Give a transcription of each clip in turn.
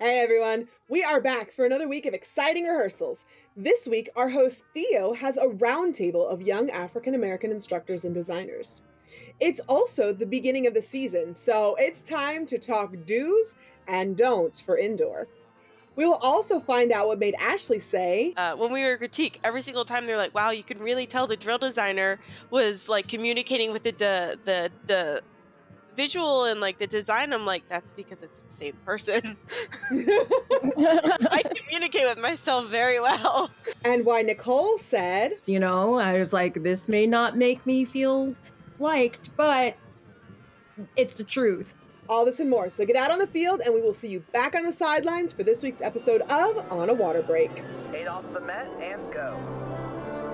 Hey everyone, we are back for another week of exciting rehearsals. This week, our host Theo has a roundtable of young African American instructors and designers. It's also the beginning of the season, so it's time to talk do's and don'ts for indoor. We will also find out what made Ashlee say, when we were critique, every single time they're like, wow, you can really tell the drill designer was like communicating with the visual and like the design. I'm like, that's because it's the same person. I communicate with myself very well. And why Nicole said, I was like, this may not make me feel liked, but it's the truth. All this and more. So get out on the field and we will see you back on the sidelines for this week's episode of On a Water Break. 8 off the mat and go.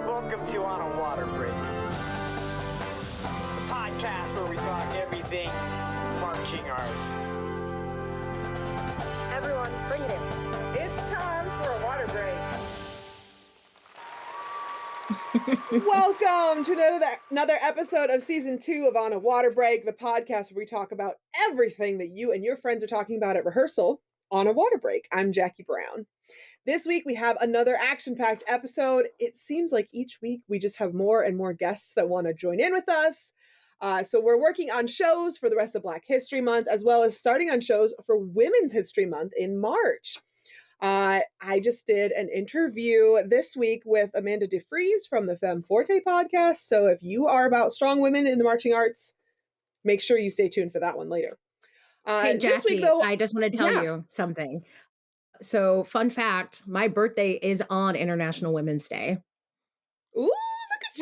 Welcome to On a Water Break, the podcast where we talk everything marching arts. Everyone, bring it in. It's time for a water break. Welcome to another episode of Season 2 of On a Water Break, the podcast where we talk about everything that you and your friends are talking about at rehearsal on a water break. I'm Jackie Brown. This week we have another action-packed episode. It seems like each week we just have more and more guests that want to join in with us. So we're working on shows for the rest of Black History Month, as well as starting on shows for Women's History Month in March. I just did an interview this week with Amanda DeFries from the Femme Forte podcast. So if you are about strong women in the marching arts, make sure you stay tuned for that one later. Hey, Jackie, this week, though, I just want to tell you something. So, fun fact, my birthday is on International Women's Day. Ooh, look at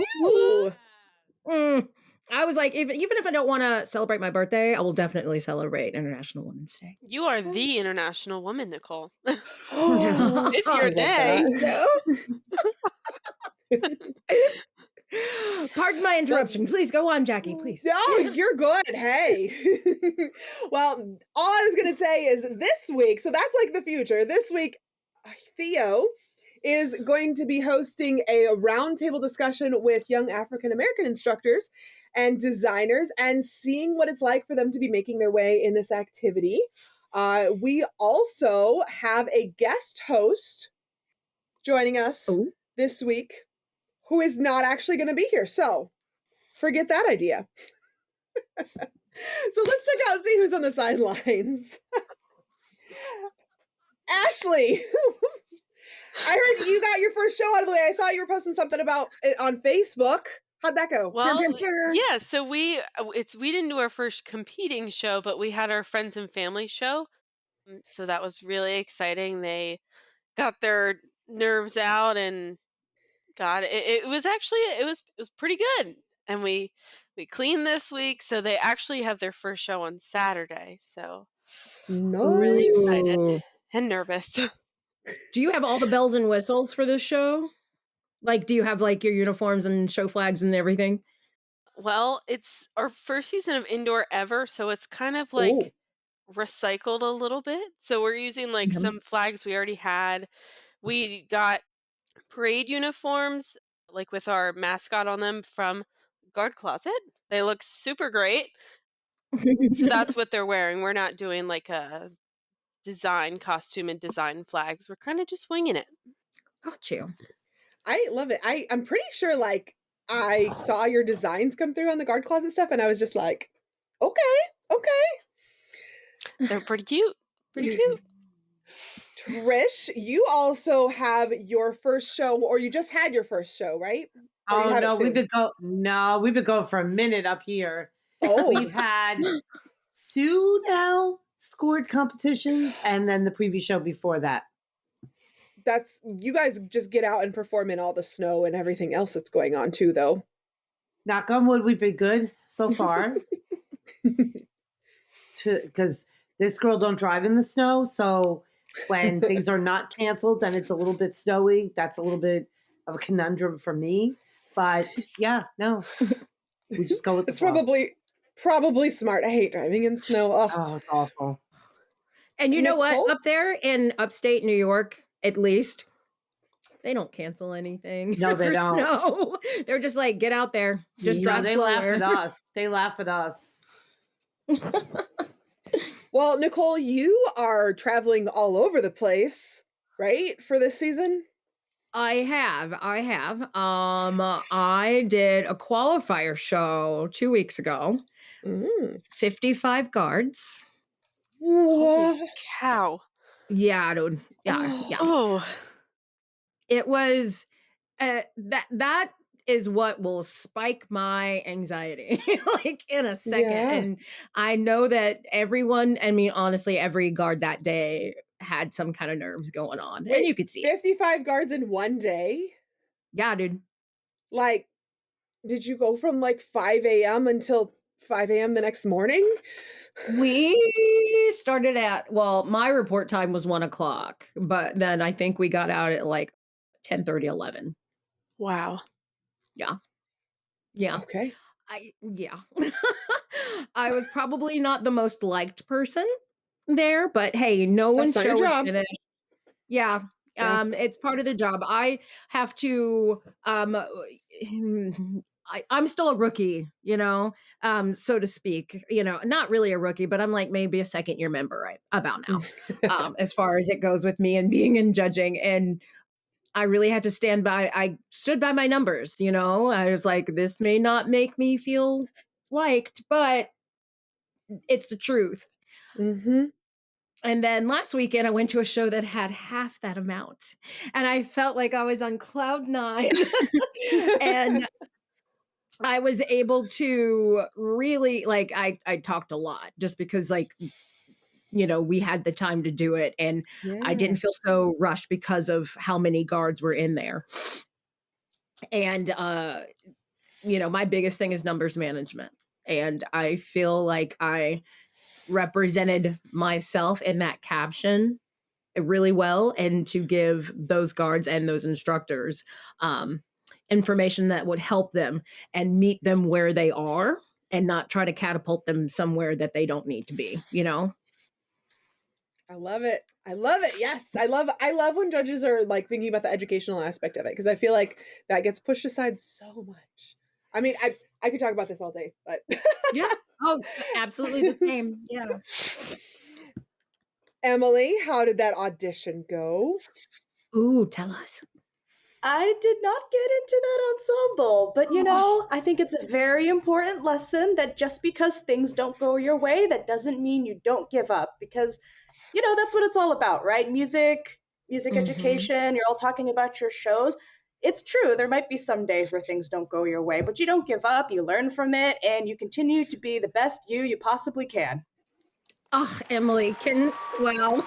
you. I was like, even if I don't want to celebrate my birthday, I will definitely celebrate International Women's Day. You are the international woman, Nicole. It's your day. Pardon my interruption. Please go on, Jackie, please. No, you're good. Hey. Well, all I was going to say is this week, so that's like the future. This week, Theo is going to be hosting a roundtable discussion with young African American instructors and designers and seeing what it's like for them to be making their way in this activity. We also have a guest host joining us this week who is not actually going to be here. So forget that idea. So let's check out and see who's on the sidelines. Ashlee, I heard you got your first show out of the way. I saw you were posting something about it on Facebook. How'd that go? Well, yeah, so we didn't do our first competing show, but we had our friends and family show. So that was really exciting. They got their nerves out and it was pretty good. And we cleaned this week, so they actually have their first show on Saturday. So we're really excited and nervous. Do you have all the bells and whistles for this show? Like, do you have like your uniforms and show flags and everything? Well, it's our first season of indoor ever, so it's kind of like recycled a little bit. So we're using like some flags we already had. We got parade uniforms, like with our mascot on them from Guard Closet. They look super great. So that's what they're wearing. We're not doing like a design costume and design flags. We're kind of just winging it. Got you. I love it. I'm pretty sure like I saw your designs come through on the Guard Closet stuff and I was just like, okay. They're pretty cute. Pretty cute. Trish, you also have your first show, or you just had your first show, right? Oh no, we've been going for a minute up here. We've had 2 now scored competitions, and then the previous show before that. That's you guys just get out and perform in all the snow and everything else that's going on too, though. Knock on wood, we've been good so far. Because this girl don't drive in the snow, so when things are not canceled and it's a little bit snowy, that's a little bit of a conundrum for me. But yeah, no, we just go with the flow. Probably smart. I hate driving in snow. Oh, it's awful. And you know what? Up there in upstate New York, at least, they don't cancel anything. No, they don't. Snow. They're just like, get out there. Just drive they slower. laugh at us. They laugh at us. Well, Nicole, you are traveling all over the place, right, for this season? I have. I did a qualifier show 2 weeks ago. 55 guards. Holy cow. Yeah, dude. Yeah. Oh. It was that is what will spike my anxiety like in a second. Yeah. And I know that everyone, I mean, honestly, every guard that day had some kind of nerves going on. Wait, and you could see 55 guards in one day? Yeah, dude. Like, did you go from like 5 a.m. until 5 a.m. the next morning? We started at, well, my report time was 1 o'clock, but then I think we got out at like 10:30, 11. Wow. Yeah. Okay. I was probably not the most liked person there, but hey, no one's show was finished. Yeah. It's part of the job. I have to I'm still a rookie, so to speak, not really a rookie, but I'm like maybe a second year member right about now, as far as it goes with me and being in judging. And I really had to I stood by my numbers, I was like, this may not make me feel liked, but it's the truth. Mm-hmm. And then last weekend, I went to a show that had half that amount. And I felt like I was on cloud 9. And I was able to really, I talked a lot just because, we had the time to do it. And I didn't feel so rushed because of how many guards were in there. And, my biggest thing is numbers management. And I feel like I represented myself in that caption really well, and to give those guards and those instructors information that would help them and meet them where they are and not try to catapult them somewhere that they don't need to be, I love it. Yes. I love when judges are like thinking about the educational aspect of it, because I feel like that gets pushed aside so much. I mean, I could talk about this all day, but yeah. Oh, absolutely the same. Yeah. Emily, how did that audition go? Ooh, tell us. I did not get into that ensemble, but I think it's a very important lesson that just because things don't go your way, that doesn't mean you don't give up, because that's what it's all about, right? Music education, you're all talking about your shows. It's true, there might be some days where things don't go your way, but you don't give up, you learn from it, and you continue to be the best you possibly can. Oh, Emily, wow.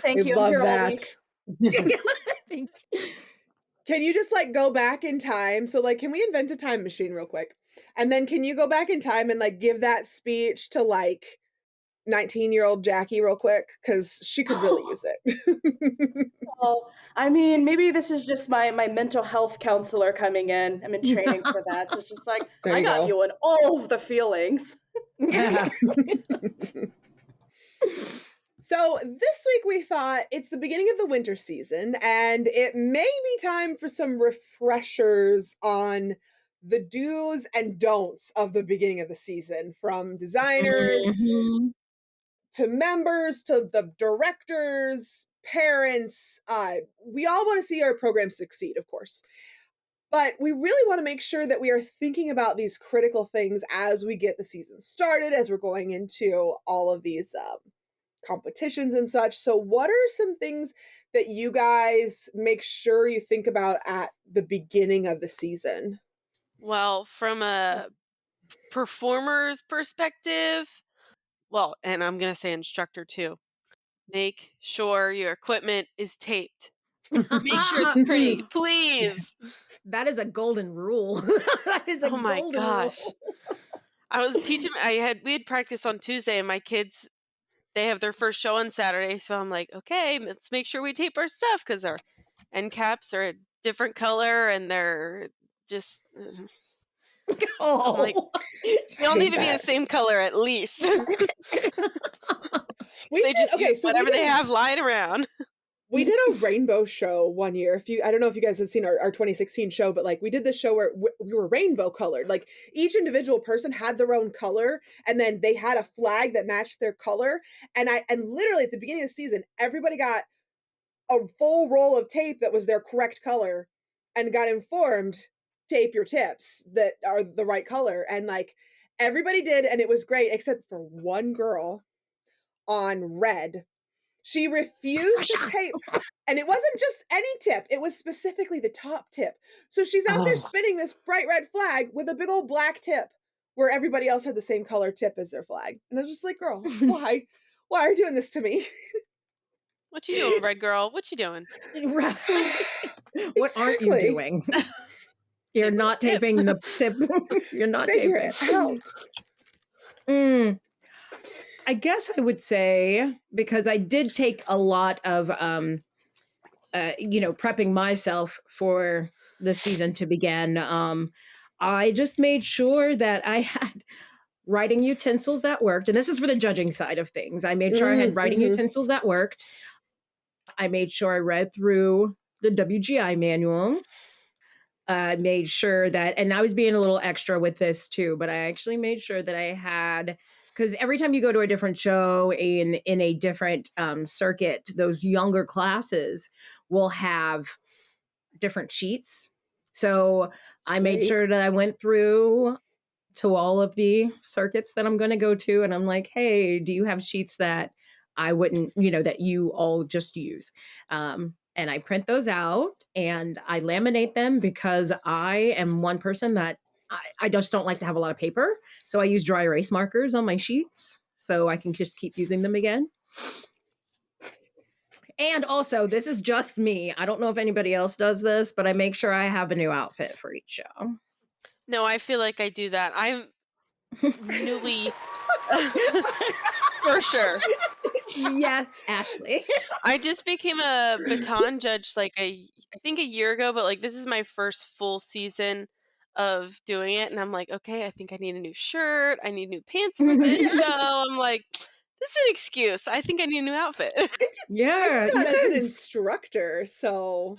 Thank you. Love that. Can you just go back in time? So can we invent a time machine real quick? And then can you go back in time and give that speech to 19-year-old Jackie real quick? Because she could really use it. Well, I mean, maybe this is just my mental health counselor coming in. I'm in training for that. So it's just I got you in all of the feelings. So this week we thought it's the beginning of the winter season, and it may be time for some refreshers on the do's and don'ts of the beginning of the season, from designers to members to the directors, parents. We all want to see our program succeed, of course. But we really want to make sure that we are thinking about these critical things as we get the season started, as we're going into all of these competitions and such. So what are some things that you guys make sure you think about at the beginning of the season? Well, from a performer's perspective, and I'm going to say instructor too, make sure your equipment is taped. Make sure it's pretty, please. That is a golden rule. That is a golden gosh. rule. I was teaching, we had practice on Tuesday, and my kids, they have their first show on Saturday. So I'm like, okay, let's make sure we tape our stuff, because our end caps are a different color and they're just... I'm like, we all need to be the same color at least. They just use whatever they have lying around. We did a rainbow show one year. I don't know if you guys have seen our 2016 show, but like we did this show where we were rainbow colored. Like each individual person had their own color, and then they had a flag that matched their color. And literally at the beginning of the season, everybody got a full roll of tape that was their correct color and got informed, tape your tips that are the right color. And like everybody did, and it was great, except for one girl on red. She refused to tape, and it wasn't just any tip, it was specifically the top tip. So she's out there spinning this bright red flag with a big old black tip where everybody else had the same color tip as their flag. And I was just like, girl, why are you doing this to me? What you doing, red girl? What you doing? Right. What aren't you doing? You're not taping the tip. You're not Figure taping it out. I guess I would say, because I did take a lot of, prepping myself for the season to begin. I just made sure that I had writing utensils that worked. And this is for the judging side of things. I made sure I had writing utensils that worked. I made sure I read through the WGI manual. I made sure that, and I was being a little extra with this too, but I actually made sure that I had, because every time you go to a different show in a different circuit, those younger classes will have different sheets. So I made sure that I went through to all of the circuits that I'm going to go to. And I'm like, hey, do you have sheets that I wouldn't, that you all just use? And I print those out and I laminate them because I am one person that I just don't like to have a lot of paper. So I use dry erase markers on my sheets so I can just keep using them again. And also, this is just me. I don't know if anybody else does this, but I make sure I have a new outfit for each show. No, I feel like I do that. I'm newly... For sure. Yes, Ashlee. I just became a baton judge I think a year ago, but like this is my first full season of doing it, and I'm like, okay, I think I need a new shirt. I need new pants for this show. I'm like, this is an excuse. I think I need a new outfit. Yeah, I did that as an instructor, so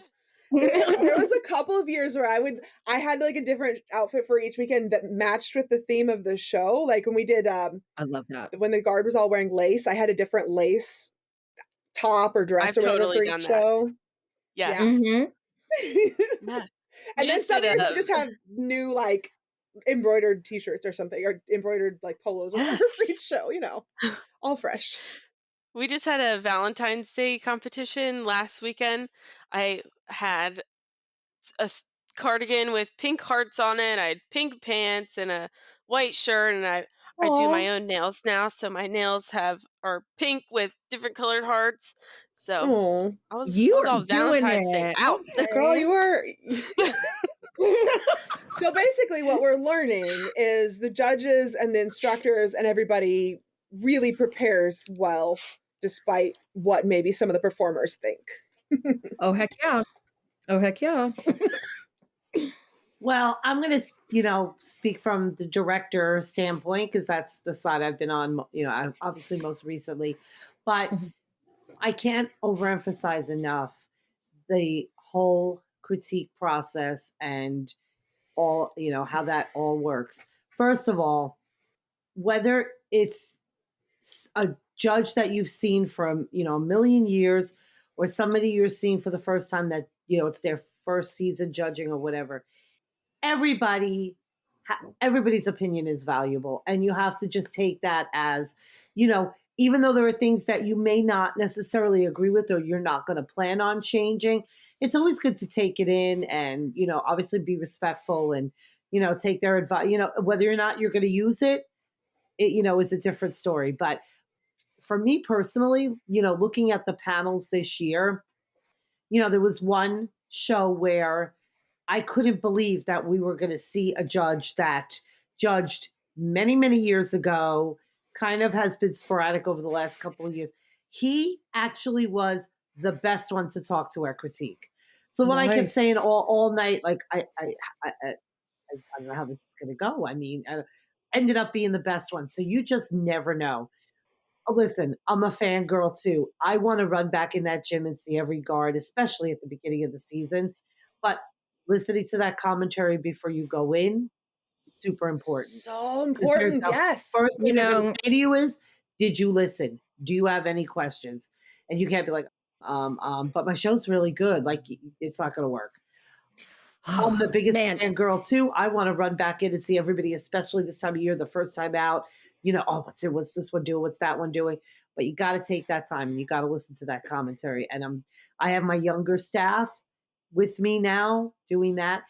there was a couple of years where I had like a different outfit for each weekend that matched with the theme of the show. Like when we did I love that. when the guard was all wearing lace, I had a different lace top or dress I've or whatever totally for done each that. show. Yes. Yeah. And then some years we just have new like embroidered t-shirts or something, or embroidered like polos or whatever for each show, all fresh. We just had a Valentine's Day competition last weekend. I had a cardigan with pink hearts on it. I had pink pants and a white shirt, and I do my own nails now, so my nails are pink with different colored hearts. So I was all Valentine's Day out. Okay. Girl, you were. So basically what we're learning is the judges and the instructors and everybody really prepares well, despite what maybe some of the performers think. Oh, heck yeah. Oh, heck yeah. Well, I'm going to, speak from the director standpoint, because that's the side I've been on, obviously most recently. But I can't overemphasize enough the whole critique process and all, how that all works. First of all, whether it's a judge that you've seen from, a million years, or somebody you're seeing for the first time that, it's their first season judging or whatever, everybody's opinion is valuable. And you have to just take that as, even though there are things that you may not necessarily agree with or you're not going to plan on changing, it's always good to take it in and, obviously be respectful and, take their advice, whether or not you're going to use it, is a different story. But for me personally, looking at the panels this year, there was one show where I couldn't believe that we were going to see a judge that judged many, many years ago, kind of has been sporadic over the last couple of years. He actually was the best one to talk to at critique. So when I kept saying all night, like, I don't know how this is going to go. I mean, ended up being the best one. So you just never know. listen, I'm a fangirl too. I want to run back in that gym and see every guard, especially at the beginning of the season. But listening to that commentary before you go in, super important. So important, yes. First thing they're going to say to you is, did you listen? Do you have any questions? And you can't be like, but my show's really good. Like, it's not going to work. I'm the biggest fangirl too. I want to run back in and see everybody, especially this time of year, the first time out. What's this one doing? What's that one doing? But you got to take that time and you got to listen to that commentary. And I have my younger staff with me now doing that.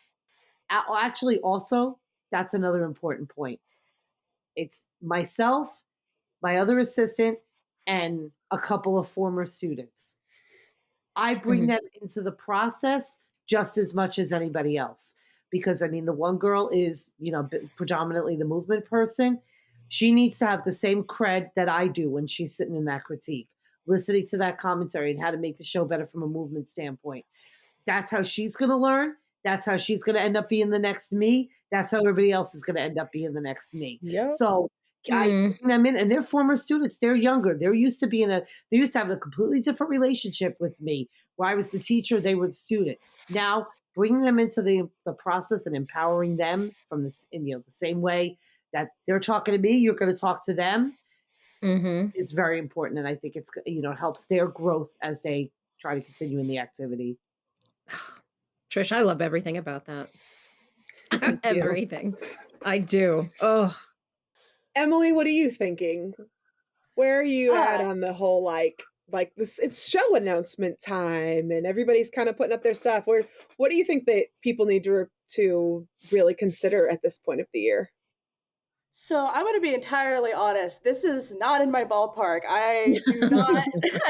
Actually, also, that's another important point. It's myself, my other assistant, and a couple of former students. I bring them into the process just as much as anybody else. Because, the one girl is, predominantly the movement person. She needs to have the same cred that I do when she's sitting in that critique, listening to that commentary and how to make the show better from a movement standpoint. That's how she's going to learn. That's how she's going to end up being the next me. That's how everybody else is going to end up being the next me. Yep. So I bring them in, and they're former students. They're younger. They're used to having a completely different relationship with me, where I was the teacher, they were the student. Now, bringing them into the process and empowering them from this, the same way that they're talking to me, you're going to talk to them, is very important. And I think it's, it helps their growth as they try to continue in the activity. Trish, I love everything about that. Everything. I do. Oh, Emily, what are you thinking? Where are you at on the whole, like this? It's show announcement time, and everybody's kind of putting up their stuff. What do you think that people need to really consider at this point of the year? So I'm going to be entirely honest. This is not in my ballpark. I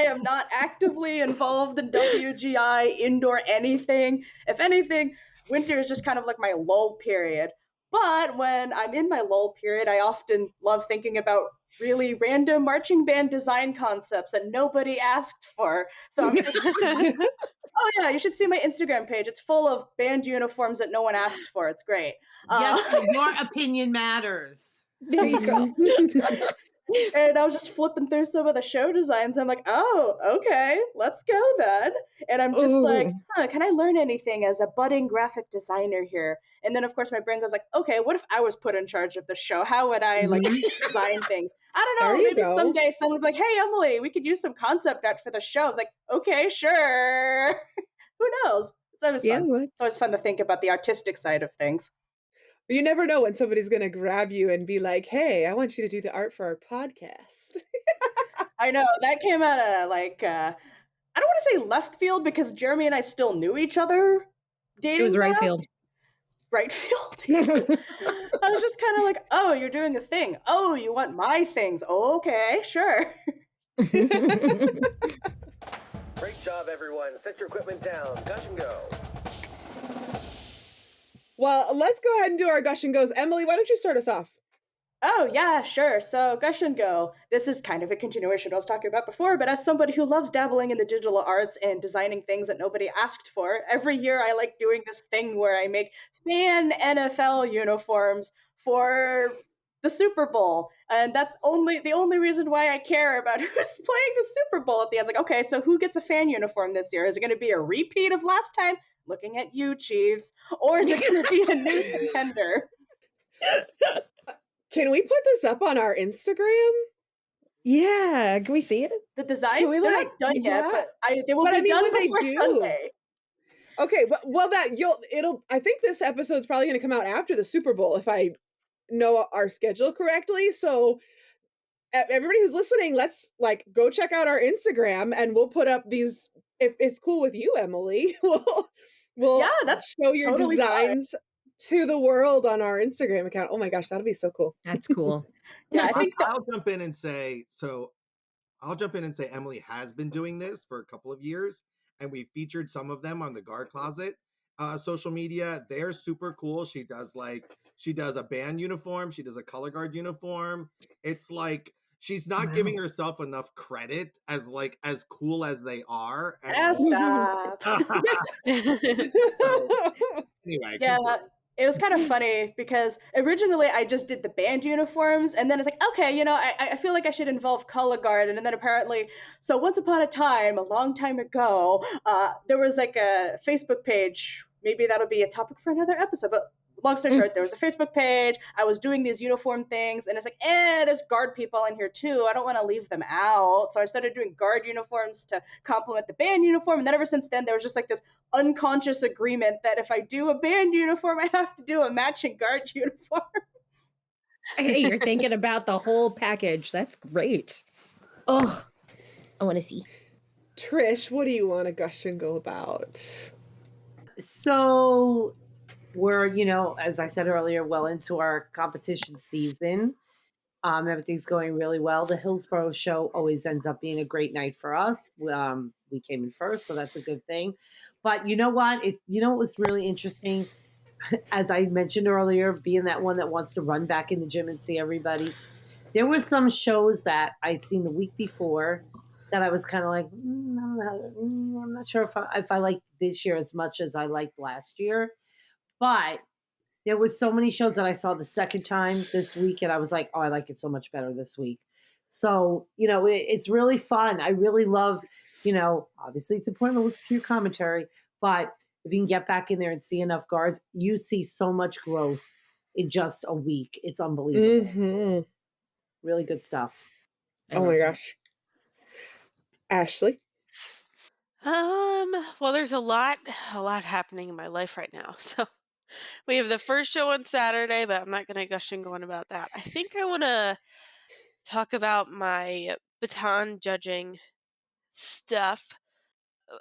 am not actively involved in WGI, indoor anything. If anything, winter is just kind of like my lull period. But when I'm in my lull period, I often love thinking about really random marching band design concepts that nobody asked for. So I'm just, oh yeah, you should see my Instagram page. It's full of band uniforms that no one asked for. It's great. Yes, your opinion matters. There you go. And I was just flipping through some of the show designs. I'm like, oh, okay, let's go then. And I'm just like, can I learn anything as a budding graphic designer here? And then, of course, my brain goes like, okay, what if I was put in charge of the show? How would I design things? I don't know. Maybe someday someone would be like, hey, Emily, we could use some concept art for the show. I was like, okay, sure. Who knows? It's always fun. It's always fun to think about the artistic side of things. You never know when somebody's going to grab you and be like, hey, I want you to do the art for our podcast. I know. That came out of I don't want to say left field because Jeremy and I still knew each other. It was right field. Right field. I was just kind of like, oh, you're doing a thing. Oh, you want my things. Oh, okay, sure. Great job, everyone. Set your equipment down. Gush and go. Well, let's go ahead and do our gush and goes. Emily, why don't you start us off? Oh, yeah, sure. So, gush and go. This is kind of a continuation of what I was talking about before, but as somebody who loves dabbling in the digital arts and designing things that nobody asked for, every year I like doing this thing where I make fan NFL uniforms for the Super Bowl. And that's the only reason why I care about who's playing the Super Bowl at the end. It's like, okay, so who gets a fan uniform this year? Is it going to be a repeat of last time? Looking at you, Chiefs. Or is it going to be a new contender? Can we put this up on our Instagram? Yeah, can we see it? The designs are not done yet, but they will be done before Sunday. Okay, I think this episode's probably going to come out after the Super Bowl if I know our schedule correctly. So everybody who's listening, let's go check out our Instagram and we'll put up these, if it's cool with you, Emily, we'll show your totally designs to the world on our Instagram account. Oh my gosh, that'll be so cool. That's cool. Yeah, I think I'll jump in and say Emily has been doing this for a couple of years, and we featured some of them on the Guard Closet social media. They're super cool. She does a band uniform, she does a color guard uniform. It's like she's not giving herself enough credit as cool as they are. Stop. Anyway, yeah. it was kind of funny because originally I just did the band uniforms, and then it's like, okay, you know, I feel like I should involve color guard, and then apparently, so once upon a time, a long time ago, there was like a Facebook page. Maybe that'll be a topic for another episode, but long story short, there was a Facebook page. I was doing these uniform things, and it's like, there's guard people in here too. I don't want to leave them out. So I started doing guard uniforms to complement the band uniform. And then ever since then, there was just like this unconscious agreement that if I do a band uniform, I have to do a matching guard uniform. Hey, you're thinking about the whole package. That's great. Oh, I want to see. Trish, what do you want to gush and go about? So we're, you know, as I said earlier, well into our competition season. Everything's going really well. The Hillsborough show always ends up being a great night for us. We came in first, so that's a good thing. But you know what? What was really interesting, as I mentioned earlier, being that one that wants to run back in the gym and see everybody. There were some shows that I'd seen the week before that I was kind of like, I'm not sure if I liked this year as much as I liked last year. But there was so many shows that I saw the second time this week, and I was like, oh, I like it so much better this week. So, it's really fun. I really love, obviously it's important to listen to your commentary, but if you can get back in there and see enough guards, you see so much growth in just a week. It's unbelievable. Mm-hmm. Really good stuff. Oh my gosh. Ashlee? Well, there's a lot happening in my life right now. So we have the first show on Saturday, but I'm not going to gush and go on about that. I think I want to talk about my baton judging stuff.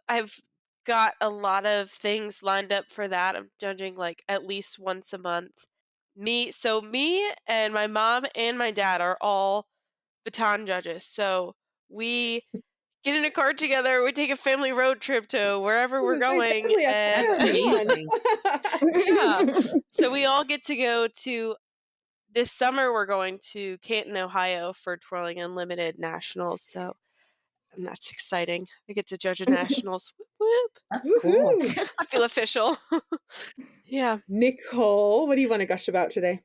I've got a lot of things lined up for that. I'm judging like at least once a month. Me and my mom and my dad are all baton judges. So we get in a car together. We take a family road trip to wherever we're going. Yeah. So we all get to go to, this summer we're going to Canton, Ohio for Twirling Unlimited Nationals. So that's exciting. I get to judge a Nationals. Whoop, whoop. That's cool. I feel official. Yeah. Nicole, what do you want to gush about today?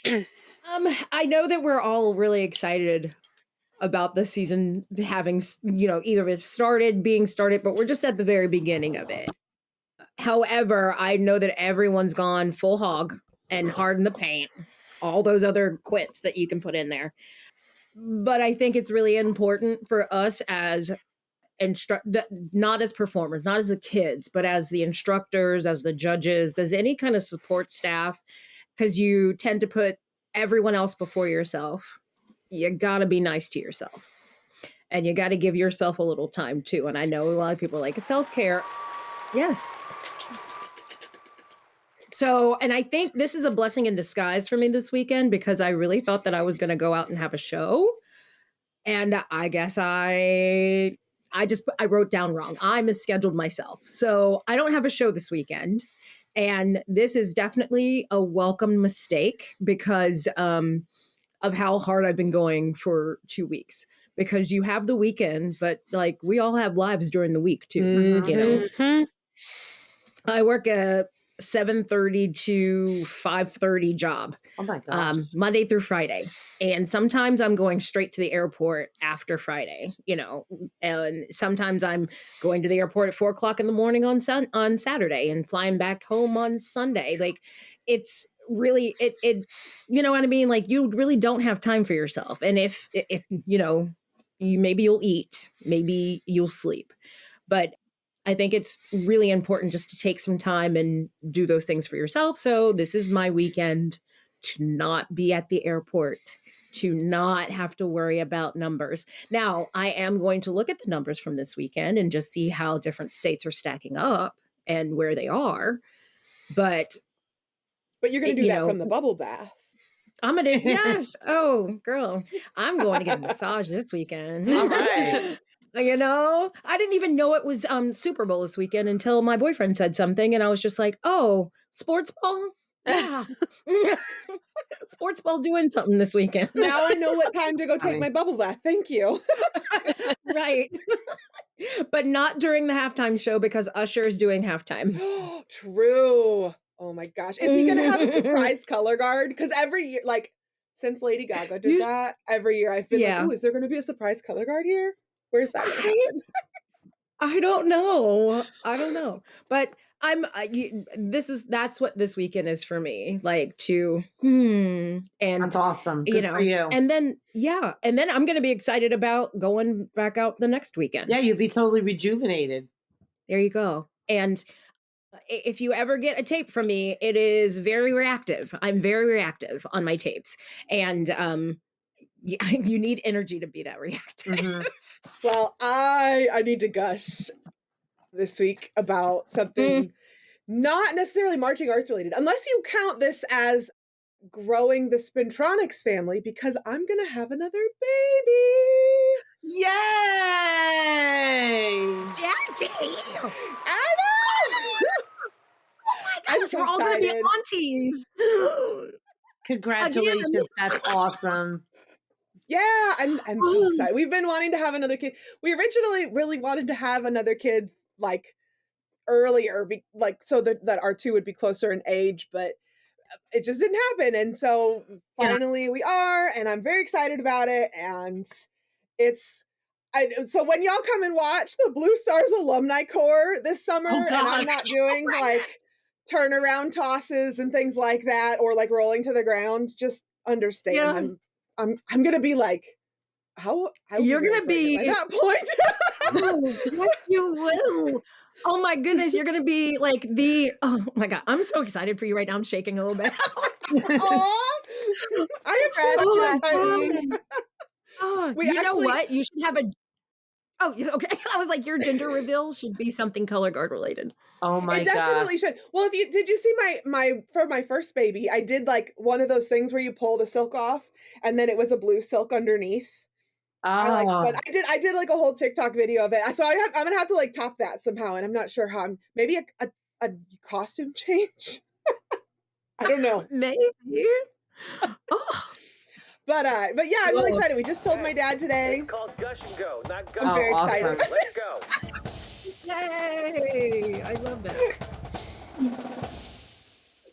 I know that we're all really excited about the season having, either it's being started, but we're just at the very beginning of it. However, I know that everyone's gone full hog and hard in the paint, all those other quips that you can put in there. But I think it's really important for us as not as performers, not as the kids, but as the instructors, as the judges, as any kind of support staff, because you tend to put everyone else before yourself. You got to be nice to yourself, and you got to give yourself a little time too. And I know a lot of people are like, self-care. Yes. So, and I think this is a blessing in disguise for me this weekend, because I really thought that I was going to go out and have a show. And I guess I wrote down wrong. I misscheduled myself. So I don't have a show this weekend. And this is definitely a welcome mistake because of how hard I've been going for 2 weeks. Because you have the weekend, but like we all have lives during the week too. Mm-hmm. I work a 7:30 to 5:30 job. Oh my gosh. Monday through Friday. And sometimes I'm going straight to the airport after Friday, and sometimes I'm going to the airport at 4:00 in the morning on Saturday and flying back home on Sunday. Like it's really, it you know what I mean? Like you really don't have time for yourself. And if maybe you'll eat, maybe you'll sleep, but I think it's really important just to take some time and do those things for yourself. So this is my weekend to not be at the airport, to not have to worry about numbers. Now, I am going to look at the numbers from this weekend and just see how different states are stacking up and where they are. But you're going to do that from the bubble bath. I'm going to, yes. Oh, girl, I'm going to get a massage this weekend. All right. I didn't even know it was Super Bowl this weekend until my boyfriend said something, and I was just like, oh, sports ball? Yeah. Sports ball doing something this weekend. Now I know what time to go take my bubble bath. Thank you. Right. But not during the halftime show because Usher is doing halftime. True. Oh my gosh. Is he going to have a surprise color guard? Because every year, like, since Lady Gaga did that, every year I've been like, oh, is there going to be a surprise color guard here? Where's that going to happen? I don't know. But that's what this weekend is for me. Like and that's awesome. Good for you. And then I'm going to be excited about going back out the next weekend. Yeah, you'll be totally rejuvenated. There you go. And if you ever get a tape from me, it is very reactive. I'm very reactive on my tapes. And you need energy to be that reactive. Mm-hmm. Well, I need to gush this week about something not necessarily marching arts related, unless you count this as growing the Spintronics family, because I'm going to have another baby. Yay! Jackie! I know! Oh my gosh, we're all going to be aunties. Congratulations. Again. That's awesome. Yeah, I'm so excited. We've been wanting to have another kid. We originally really wanted to have another kid like earlier, so that our two would be closer in age, but it just didn't happen. And so finally we are, and I'm very excited about it. And so when y'all come and watch the Blue Stars Alumni Corps this summer, and I'm not doing like turnaround tosses and things like that, or like rolling to the ground, just understand I'm gonna be like, how you're gonna be at that point. Yes, you will. Oh my goodness, you're gonna be like oh my God, I'm so excited for you right now. I'm shaking a little bit. Aw, I am so excited. You know what? You should have okay. I was like, your gender reveal should be something color guard related. Oh my god. It definitely should. Well, did you see for my first baby, I did like one of those things where you pull the silk off and then it was a blue silk underneath. I did like a whole TikTok video of it. So I'm gonna have to like top that somehow, and I'm not sure how. Maybe a costume change. I don't know. Maybe. But yeah, I'm really excited. We just told my dad today. It's called Gush and Go, not Go. I'm very excited. Let's go. Yay! I love that.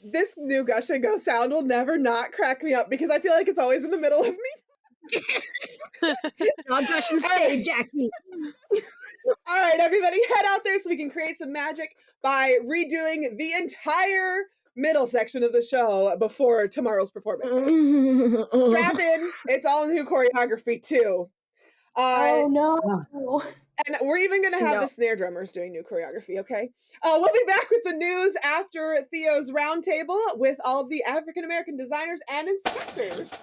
This new Gush and Go sound will never not crack me up because I feel like it's always in the middle of me. Not Gush and stay, Jackie. All right, everybody, head out there so we can create some magic by redoing the entire middle section of the show before tomorrow's performance. Strap in. It's all new choreography too. Oh no. And we're even going to have the snare drummers doing new choreography, okay? We'll be back with the news after Theo's roundtable with all of the African-American designers and instructors.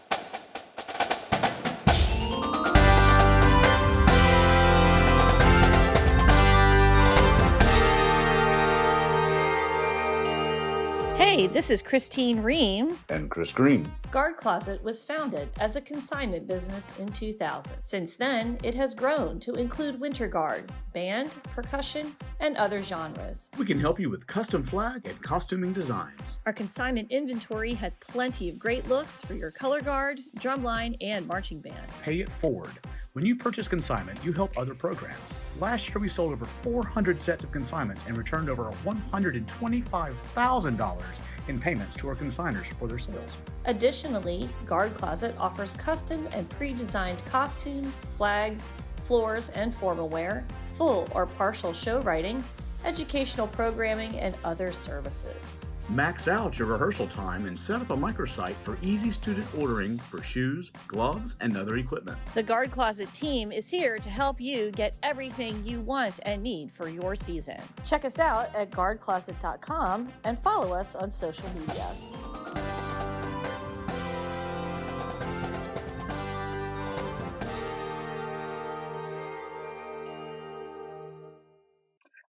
Hey, this is Christine Ream. And Chris Green. Guard Closet was founded as a consignment business in 2000. Since then, it has grown to include winter guard, band, percussion, and other genres. We can help you with custom flag and costuming designs. Our consignment inventory has plenty of great looks for your color guard, drumline, and marching band. Pay it forward. When you purchase consignment, you help other programs. Last year, we sold over 400 sets of consignments and returned over $125,000 in payments to our consigners for their sales. Additionally, Guard Closet offers custom and pre-designed costumes, flags, floors, and formal wear, full or partial show writing, educational programming, and other services. Max out your rehearsal time and set up a microsite for easy student ordering for shoes, gloves, and other equipment. The Guard Closet team is here to help you get everything you want and need for your season. Check us out at guardcloset.com and follow us on social media.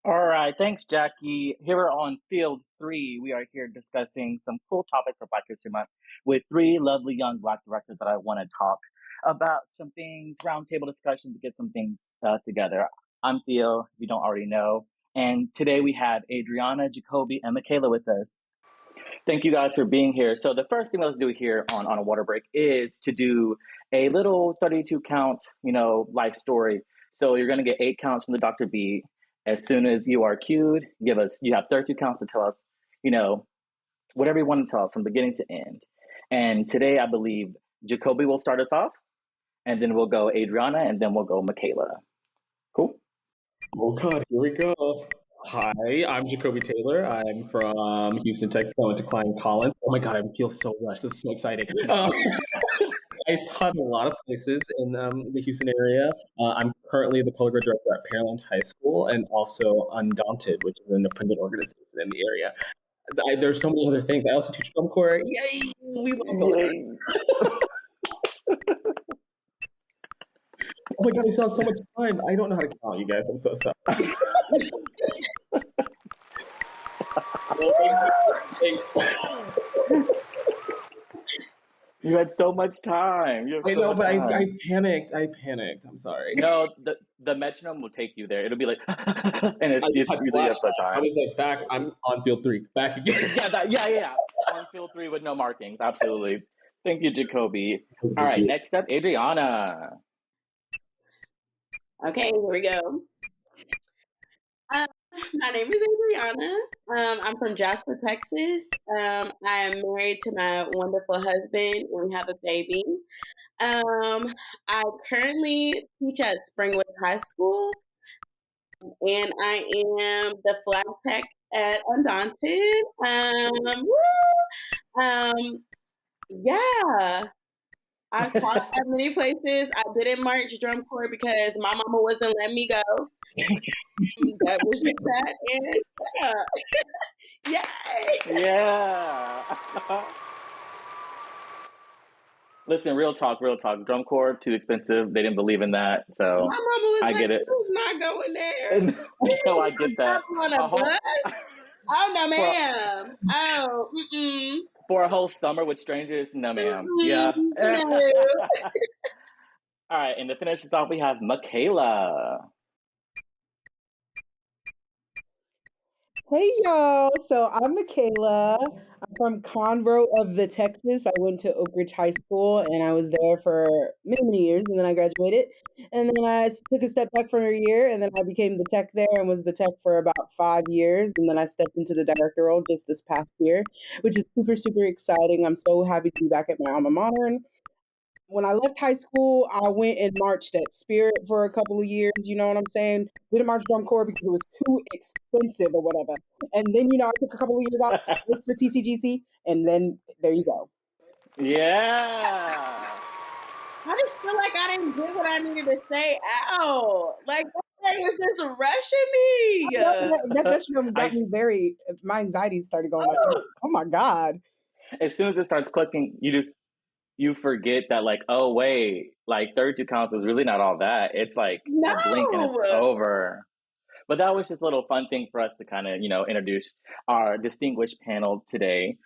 All right, thanks, Jackie. Here we're on Field 3. We are here discussing some cool topics for Black History Month with three lovely young Black directors that I want to talk about some things, roundtable discussions, to get some things together. I'm Theo, if you don't already know. And today we have Adriana, Jacoby, and Michaela with us. Thank you guys for being here. So the first thing let's do here on a water break is to do a little 32 count, life story. So you're going to get 8 counts from the Dr. B. As soon as you are cued, you have 32 counts to tell us, whatever you want to tell us from beginning to end. And today, I believe Jacoby will start us off, and then we'll go Adriana, and then we'll go Michaela. Cool? Oh, God, here we go. Hi, I'm Jacoby Taylor. I'm from Houston, Texas. I went to Klein Collins. Oh my God, I feel so rushed. This is so exciting. I taught in a lot of places in the Houston area. I'm currently the color guard director at Pearland High School and also Undaunted, which is an independent organization in the area. There's so many other things. I also teach drum corps. Yay! We love color. Oh my God, I still have so much time. I don't know how to count, you guys. I'm so sorry. Thanks. You had so much time. I know, but I panicked. I'm sorry. No, the metronome will take you there. It'll be like, and it's I really up the time. I was like, back. I'm on field 3. Back again. Yeah. On field 3 with no markings. Absolutely. Thank you, Jacoby. All right, next up, Adriana. Okay, here we go. My name is Adriana. I'm from Jasper, Texas. I am married to my wonderful husband, and we have a baby. I currently teach at Springwood High School, and I am the flag tech at Undaunted. Yeah. I taught at many places. I didn't march drum corps because my mama wasn't letting me go. That was just that, and yay! Yeah. Listen, real talk. Drum corps, too expensive. They didn't believe in that, so my mama was I get it. Not going there. No, I get that. On a bus? Oh no, ma'am. For a whole summer with strangers? No, ma'am. Yeah. No. All right, and to finish this off, we have Michaela. Hey y'all, so I'm Michaela. I'm from Conroe of the Texas. I went to Oak Ridge High School and I was there for many years, and then I graduated. And then I took a step back for a year, and then I became the tech there and was the tech for about 5 years. And then I stepped into the director role just this past year, which is super, super exciting. I'm so happy to be back at my alma mater. When I left high school, I went and marched at Spirit for a couple of years. You know what I'm saying? Didn't march drum corps because it was too expensive or whatever. And then, I took a couple of years out, worked for TCGC, and then there you go. Yeah. I just feel like I didn't get what I needed to say out. Like, that thing was just rushing me. That metronome got me my anxiety started going like, oh my God. As soon as it starts clicking, you forget that, like, oh wait, like 32 counts is really not all that. It's like a blink and it's over. But that was just a little fun thing for us to kind of, introduce our distinguished panel today.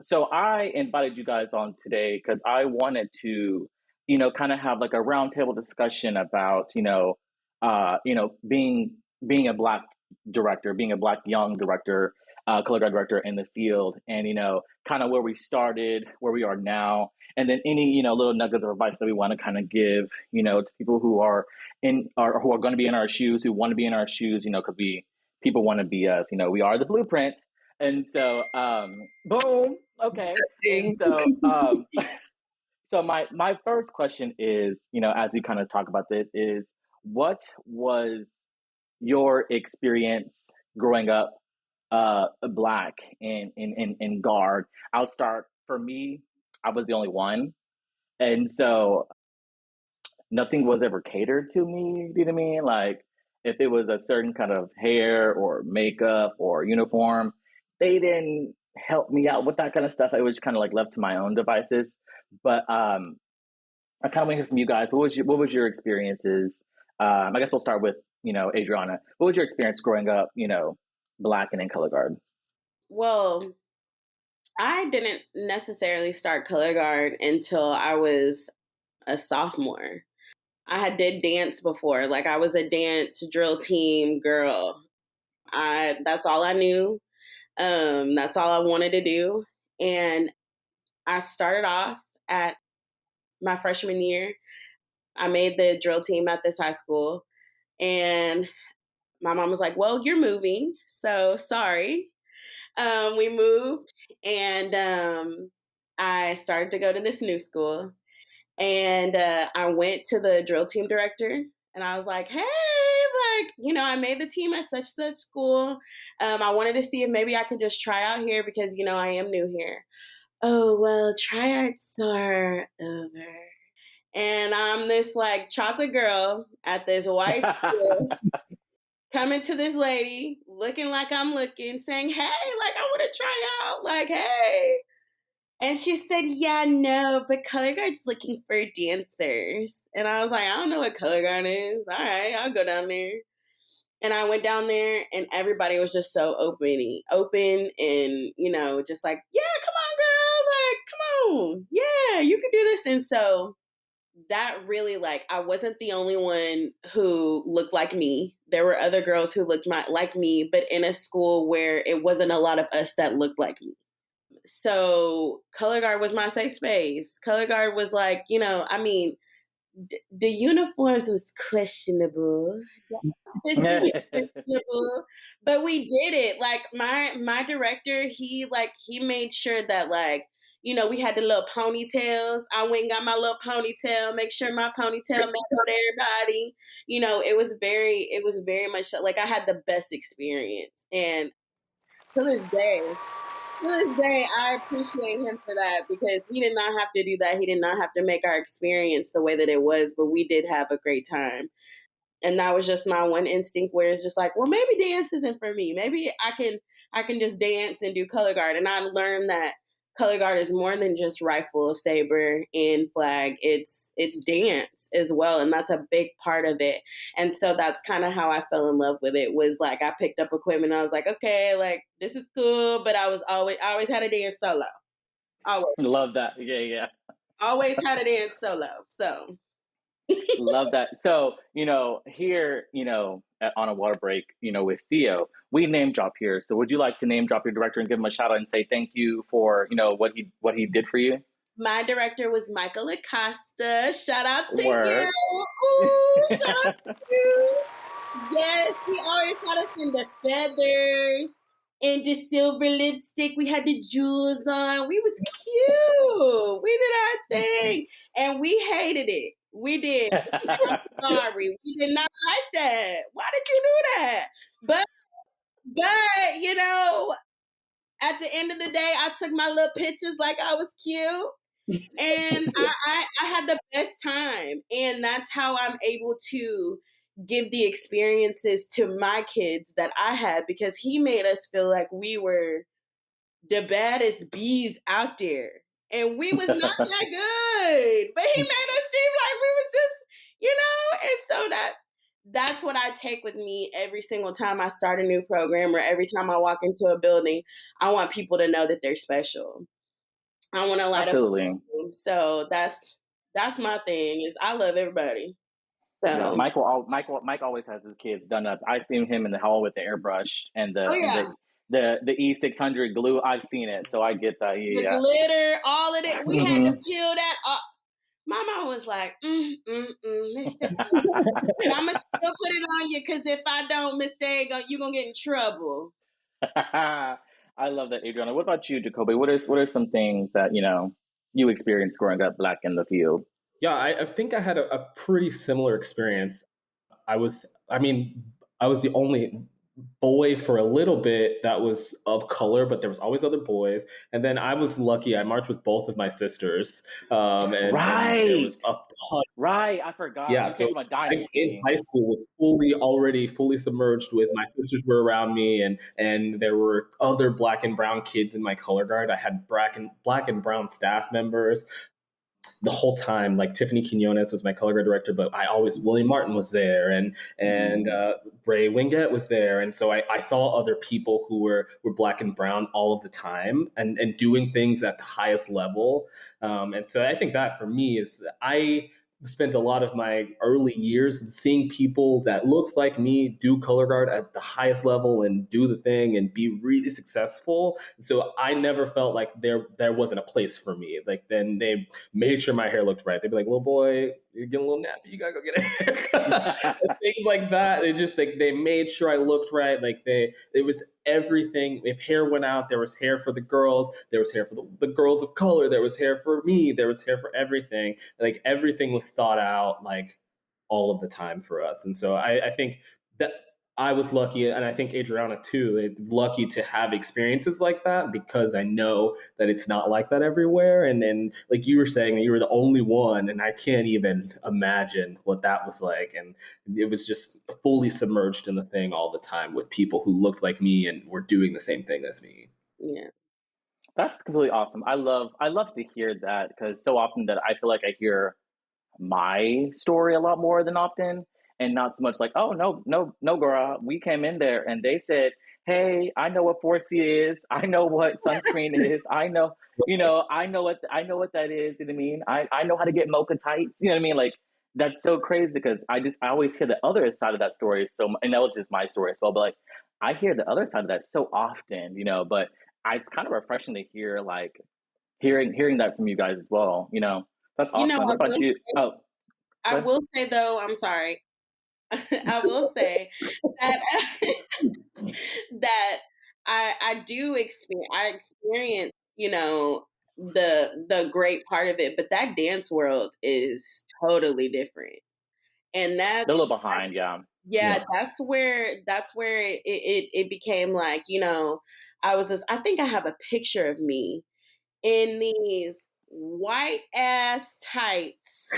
So I invited you guys on today because I wanted to, kind of have like a roundtable discussion about, being a Black director, being a Black young director, color guard director in the field, and kind of where we started, where we are now, and then any little nuggets of advice that we want to kind of give to people who are who are going to be in our shoes, who want to be in our shoes, because people want to be us, we are the blueprint. And so boom, okay. And so so my first question is, as we kind of talk about this, is what was your experience growing up Black in guard? I'll start. For me, I was the only one, and so nothing was ever catered to me. Do you know what I mean? Like, if it was a certain kind of hair or makeup or uniform, they didn't help me out with that kind of stuff. I was kind of like left to my own devices. But I kind of want to hear from you guys. What was your experiences? I guess we'll start with Adriana. What was your experience growing up, Black and in color guard? Well, I didn't necessarily start color guard until I was a sophomore. I did dance before. Like, I was a dance drill team girl. That's all I knew. That's all I wanted to do. And I started off at my freshman year. I made the drill team at this high school. And my mom was like, well, you're moving, so sorry. We moved, and I started to go to this new school. And I went to the drill team director, and I was like, hey, I made the team at such school. I wanted to see if maybe I could just try out here because, I am new here. Oh, well, tryouts are over. And I'm this chocolate girl at this white school coming to this lady looking like I'm looking, saying, hey, I want to try out, hey. And she said, yeah, no, but Color Guard's looking for dancers. And I was like, I don't know what Color Guard is. All right, I'll go down there. And I went down there, and everybody was just so open and, just like, yeah, come on, girl. Come on. Yeah, you can do this. And so that really, I wasn't the only one who looked like me. There were other girls who looked like me, but in a school where it wasn't a lot of us that looked like me. So Color Guard was my safe space. Color Guard was the uniforms was questionable. This was questionable, but we did it. My director, he made sure that we had the little ponytails. I went and got my little ponytail, make sure my ponytail matched with everybody. It was very much I had the best experience. And to this day, I appreciate him for that because he did not have to do that. He did not have to make our experience the way that it was, but we did have a great time. And that was just my one instinct where it's just well, maybe dance isn't for me. Maybe I can just dance and do Color Guard. And I learned that Color Guard is more than just rifle, saber, and flag. It's dance as well, and that's a big part of it. And so that's kind of how I fell in love with it. Was I picked up equipment. And I was like, okay, this is cool, but I always had a dance solo. Always love that. Yeah. Always had a dance solo. So love that. So here on a water break, with Theo, we name drop here. So would you like to name drop your director and give him a shout out and say thank you for what he did for you? My director was Michael Acosta. Shout out to Word. you. Ooh, shout out to you. Yes, he always had us in the feathers and the silver lipstick. We had the jewels on. We was cute. We did our thing, and we hated it. We did. I'm sorry. We did not like that. Why did you do that? But at the end of the day, I took my little pictures like I was cute. And I had the best time. And that's how I'm able to give the experiences to my kids that I had, because he made us feel like we were the baddest bees out there. And we was not that good. But he made us seem like we was just, and so that's what I take with me every single time I start a new program, or every time I walk into a building. I want people to know that they're special. I want to light Absolutely. up. So that's my thing, is I love everybody. So yeah, Mike always has his kids done up. I've seen him in the hall with the airbrush and the E600 glue. I've seen it, so I get that. The glitter, all of it. We had to peel that off. My mom was like, Mr. And I'm going to still put it on you, because if I don't, Mr. you're going to get in trouble. I love that, Adriana. What about you, Jacoby? What are some things that, you experienced growing up Black in the field? Yeah, I think I had a pretty similar experience. I was the only boy for a little bit that was of color, but there was always other boys. And then I was lucky. I marched with both of my sisters. And there was a ton. Right, I forgot. Yeah, so in high school was fully submerged with my sisters were around me, and there were other Black and brown kids in my color guard. I had Black and brown staff members. The whole time, Tiffany Quinones was my color guard director, but William Martin was there, and Ray Wingett was there. And so I saw other people who were Black and brown all of the time and doing things at the highest level. And so I think that for me is, I spent a lot of my early years seeing people that looked like me do color guard at the highest level and do the thing and be really successful. So I never felt like there wasn't a place for me. Then they made sure my hair looked right. They'd be like, little boy, you're getting a little nappy, you gotta go get a haircut. Things like that. They just they made sure I looked right. Like it was everything. If hair went out, there was hair for the girls. There was hair for the girls of color. There was hair for me. There was hair for everything. Like everything was thought out like all of the time for us. And so I think that I was lucky, and I think Adriana too, lucky to have experiences like that, because I know that it's not like that everywhere. And like you were saying, that you were the only one, and I can't even imagine what that was like. And it was just fully submerged in the thing all the time with people who looked like me and were doing the same thing as me. Yeah. That's completely awesome. I love to hear that, because so often that I feel like I hear my story a lot more than often. And not so much like, oh, no, girl, we came in there and they said, hey, I know what 4C is. I know what sunscreen is. I know, I know what that is. You know what I mean? I know how to get mocha tights. You know what I mean? Like, that's so crazy, because I always hear the other side of that story. And that was just my story as well. But like, I hear the other side of that so often, but it's kind of refreshing to hear, like, hearing that from you guys as well. That's awesome. What about you? I will say though, I'm sorry. I will say that that I do experience, the great part of it, but that dance world is totally different, and that's they're a little behind, yeah. That's where it became like, I think I have a picture of me in these white ass tights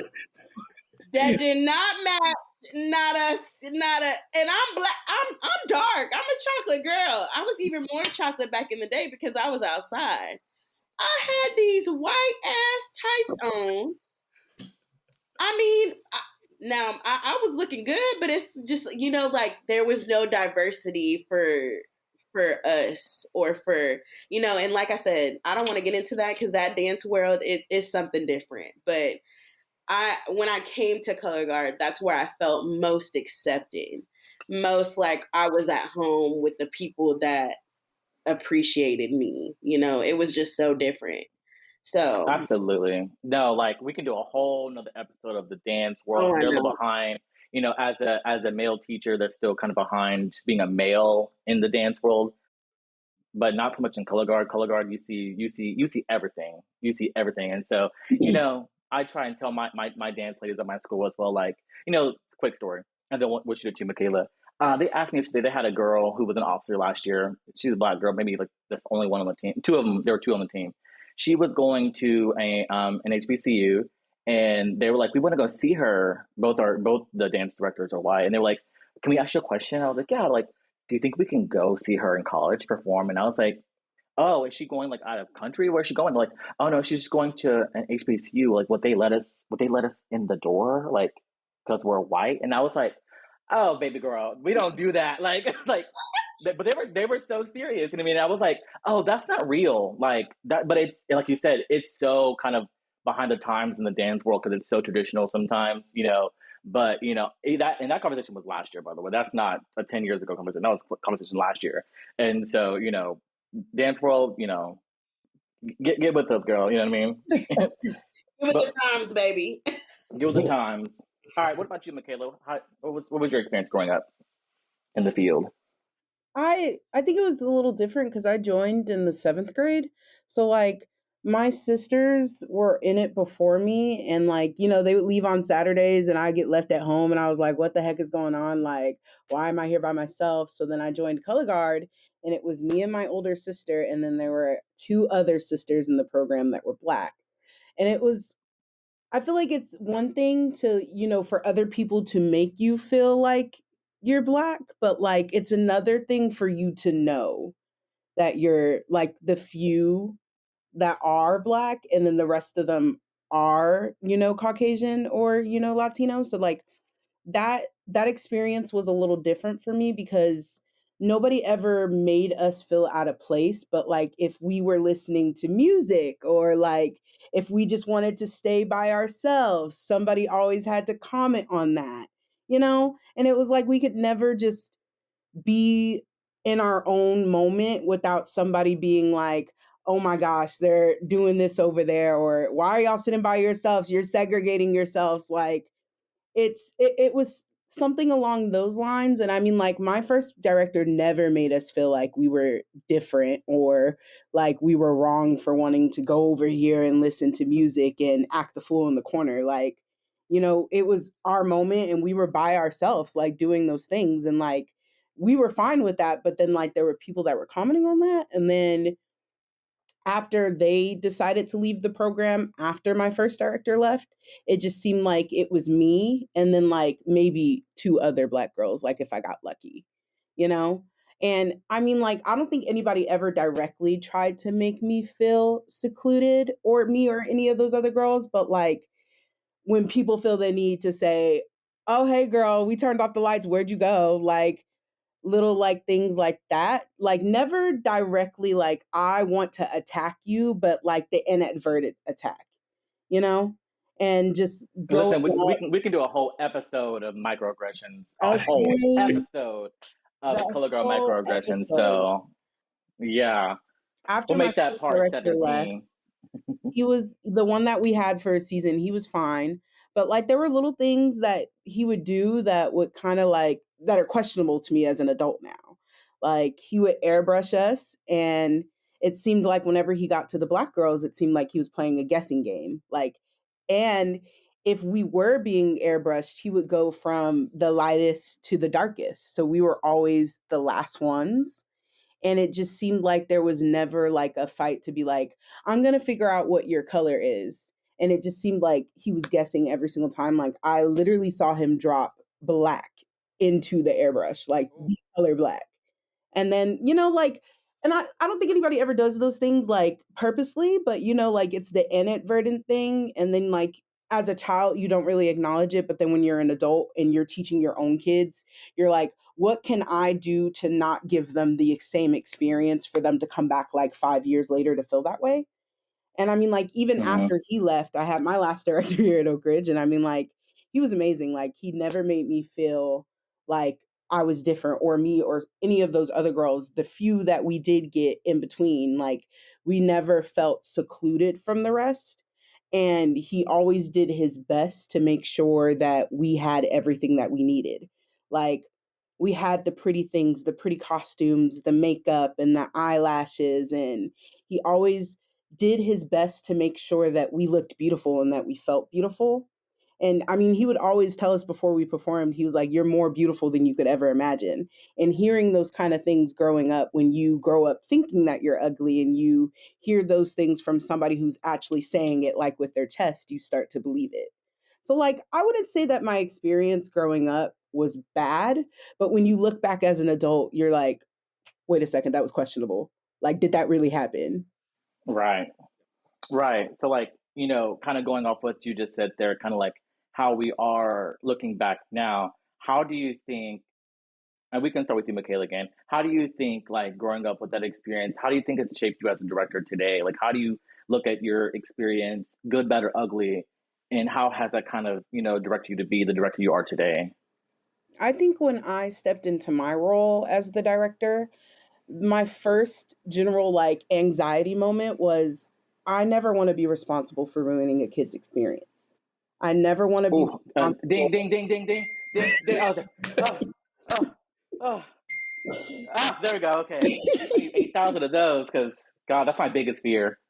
that did not match. And I'm black. I'm dark. I'm a chocolate girl. I was even more chocolate back in the day because I was outside. I had these white ass tights on. I mean, I was looking good, but it's just, like there was no diversity for us, or for, and like I said, I don't want to get into that because that dance world is something different. But when I came to Color Guard, that's where I felt most accepted, most like I was at home with the people that appreciated me. It was just so different. So absolutely. No, like we can do a whole another episode of the dance world. They're a little behind. As a male teacher, they're still kind of behind just being a male in the dance world, but not so much in Color Guard. Color Guard, you see everything. You see everything, and so I try and tell my dance ladies at my school as well, like, quick story. And then what you did to Michaela. They asked me if they had a girl who was an officer last year. She's a black girl, maybe like there's only one on the team. There were two on the team. She was going to an HBCU, and they were like, we want to go see her. Both the dance directors are white. And they were like, can we ask you a question? I was like, yeah, like, do you think we can go see her in college perform? And I was like, oh, is she going like out of country? Where's she going? They're like, oh no, she's going to an HBCU. Like, would they let us in the door? Like, because we're white? And I was like, oh, baby girl, we don't do that. Like, but they were so serious. And I mean, I was like, oh, that's not real. Like that, but it's like you said, it's so kind of behind the times in the dance world because it's so traditional sometimes, But that conversation was last year, by the way. That's not a 10 years ago conversation. That was a conversation last year. And so, dance world, get with us, girl. You know what I mean? Get with the times, baby. Get with the times. All right. What about you, Michaela? What was your experience growing up in the field? I think it was a little different because I joined in the 7th grade. So like my sisters were in it before me, and like, they would leave on Saturdays and I get left at home, and I was like, what the heck is going on? Like, why am I here by myself? So then I joined Color Guard, and it was me and my older sister, and then there were 2 other sisters in the program that were black. And I feel like it's one thing to, for other people to make you feel like you're black, but like it's another thing for you to know that you're like the few that are black, and then the rest of them are, Caucasian or, Latino. So like that experience was a little different for me because nobody ever made us feel out of place. But like if we were listening to music, or like if we just wanted to stay by ourselves, somebody always had to comment on that, and it was like we could never just be in our own moment without somebody being like, oh my gosh, they're doing this over there, or why are y'all sitting by yourselves? You're segregating yourselves. Like it was something along those lines. And I mean, like, my first director never made us feel like we were different or like we were wrong for wanting to go over here and listen to music and act the fool in the corner. Like, you know, it was our moment and we were by ourselves, like doing those things. And like, we were fine with that. But then like there were people that were commenting on that. And then after they decided to leave the program after my first director left, it just seemed like it was me and then like maybe two other Black girls, like if I got lucky, you know? And I mean, like, I don't think anybody ever directly tried to make me feel secluded, or me or any of those other girls. But like, when people feel the need to say, oh, hey girl, we turned off the lights, where'd you go? Like, little like things like that, like never directly like I want to attack you, but like the inadvertent attack, you know? And just Listen, growing up, we can do a whole episode of microaggressions, a whole okay, episode of the color girl whole microaggressions. episode. So yeah, After we'll my make that first part director left, 17. he was the one that we had for a season. He was fine. But like there were little things that he would do that would kind of like that are questionable to me as an adult now. Like he would airbrush us, and it seemed like whenever he got to the Black girls, it seemed like he was playing a guessing game. Like, and if we were being airbrushed, he would go from the lightest to the darkest. So we were always the last ones. And it just seemed like there was never like a fight to be like, I'm going to figure out what your color is. And it just seemed like he was guessing every single time. Like I literally saw him drop black into the airbrush, like the color black. And then, you know, like, and I don't think anybody ever does those things like purposely, but you know, like it's the inadvertent thing. And then like as a child, you don't really acknowledge it. But then when you're an adult and you're teaching your own kids, you're like, what can I do to not give them the same experience for them to come back like 5 years later to feel that way? And I mean, like, even after he left, I had my last director here at Oak Ridge. And I mean, like, he was amazing. Like, he never made me feel like I was different, or me or any of those other girls. The few that we did get in between, like, we never felt secluded from the rest. And he always did his best to make sure that we had everything that we needed. Like, we had the pretty things, the pretty costumes, the makeup, and the eyelashes. And he always did his best to make sure that we looked beautiful and that we felt beautiful. And I mean, he would always tell us before we performed, he was like, you're more beautiful than you could ever imagine. And hearing those kind of things growing up, when you grow up thinking that you're ugly and you hear those things from somebody who's actually saying it like with their chest, you start to believe it. So like, I wouldn't say that my experience growing up was bad, but when you look back as an adult, you're like, wait a second, that was questionable. Like, did that really happen? Right. So like, you know, kind of going off what you just said there, kind of like how we are looking back now, how do you think, and we can start with you, Michaela, again, how do you think like growing up with that experience, how do you think it's shaped you as a director today? Like, how do you look at your experience, good, bad, or ugly, and how has that kind of, you know, directed you to be the director you are today? I think when I stepped into my role as the director, my first general like anxiety moment was I never want to be responsible for ruining a kid's experience. I never want to be responsible. Ding, ding, ding, ding, ding, ding, ding. There we go. Okay. I need 8,000 of those because, God, that's my biggest fear.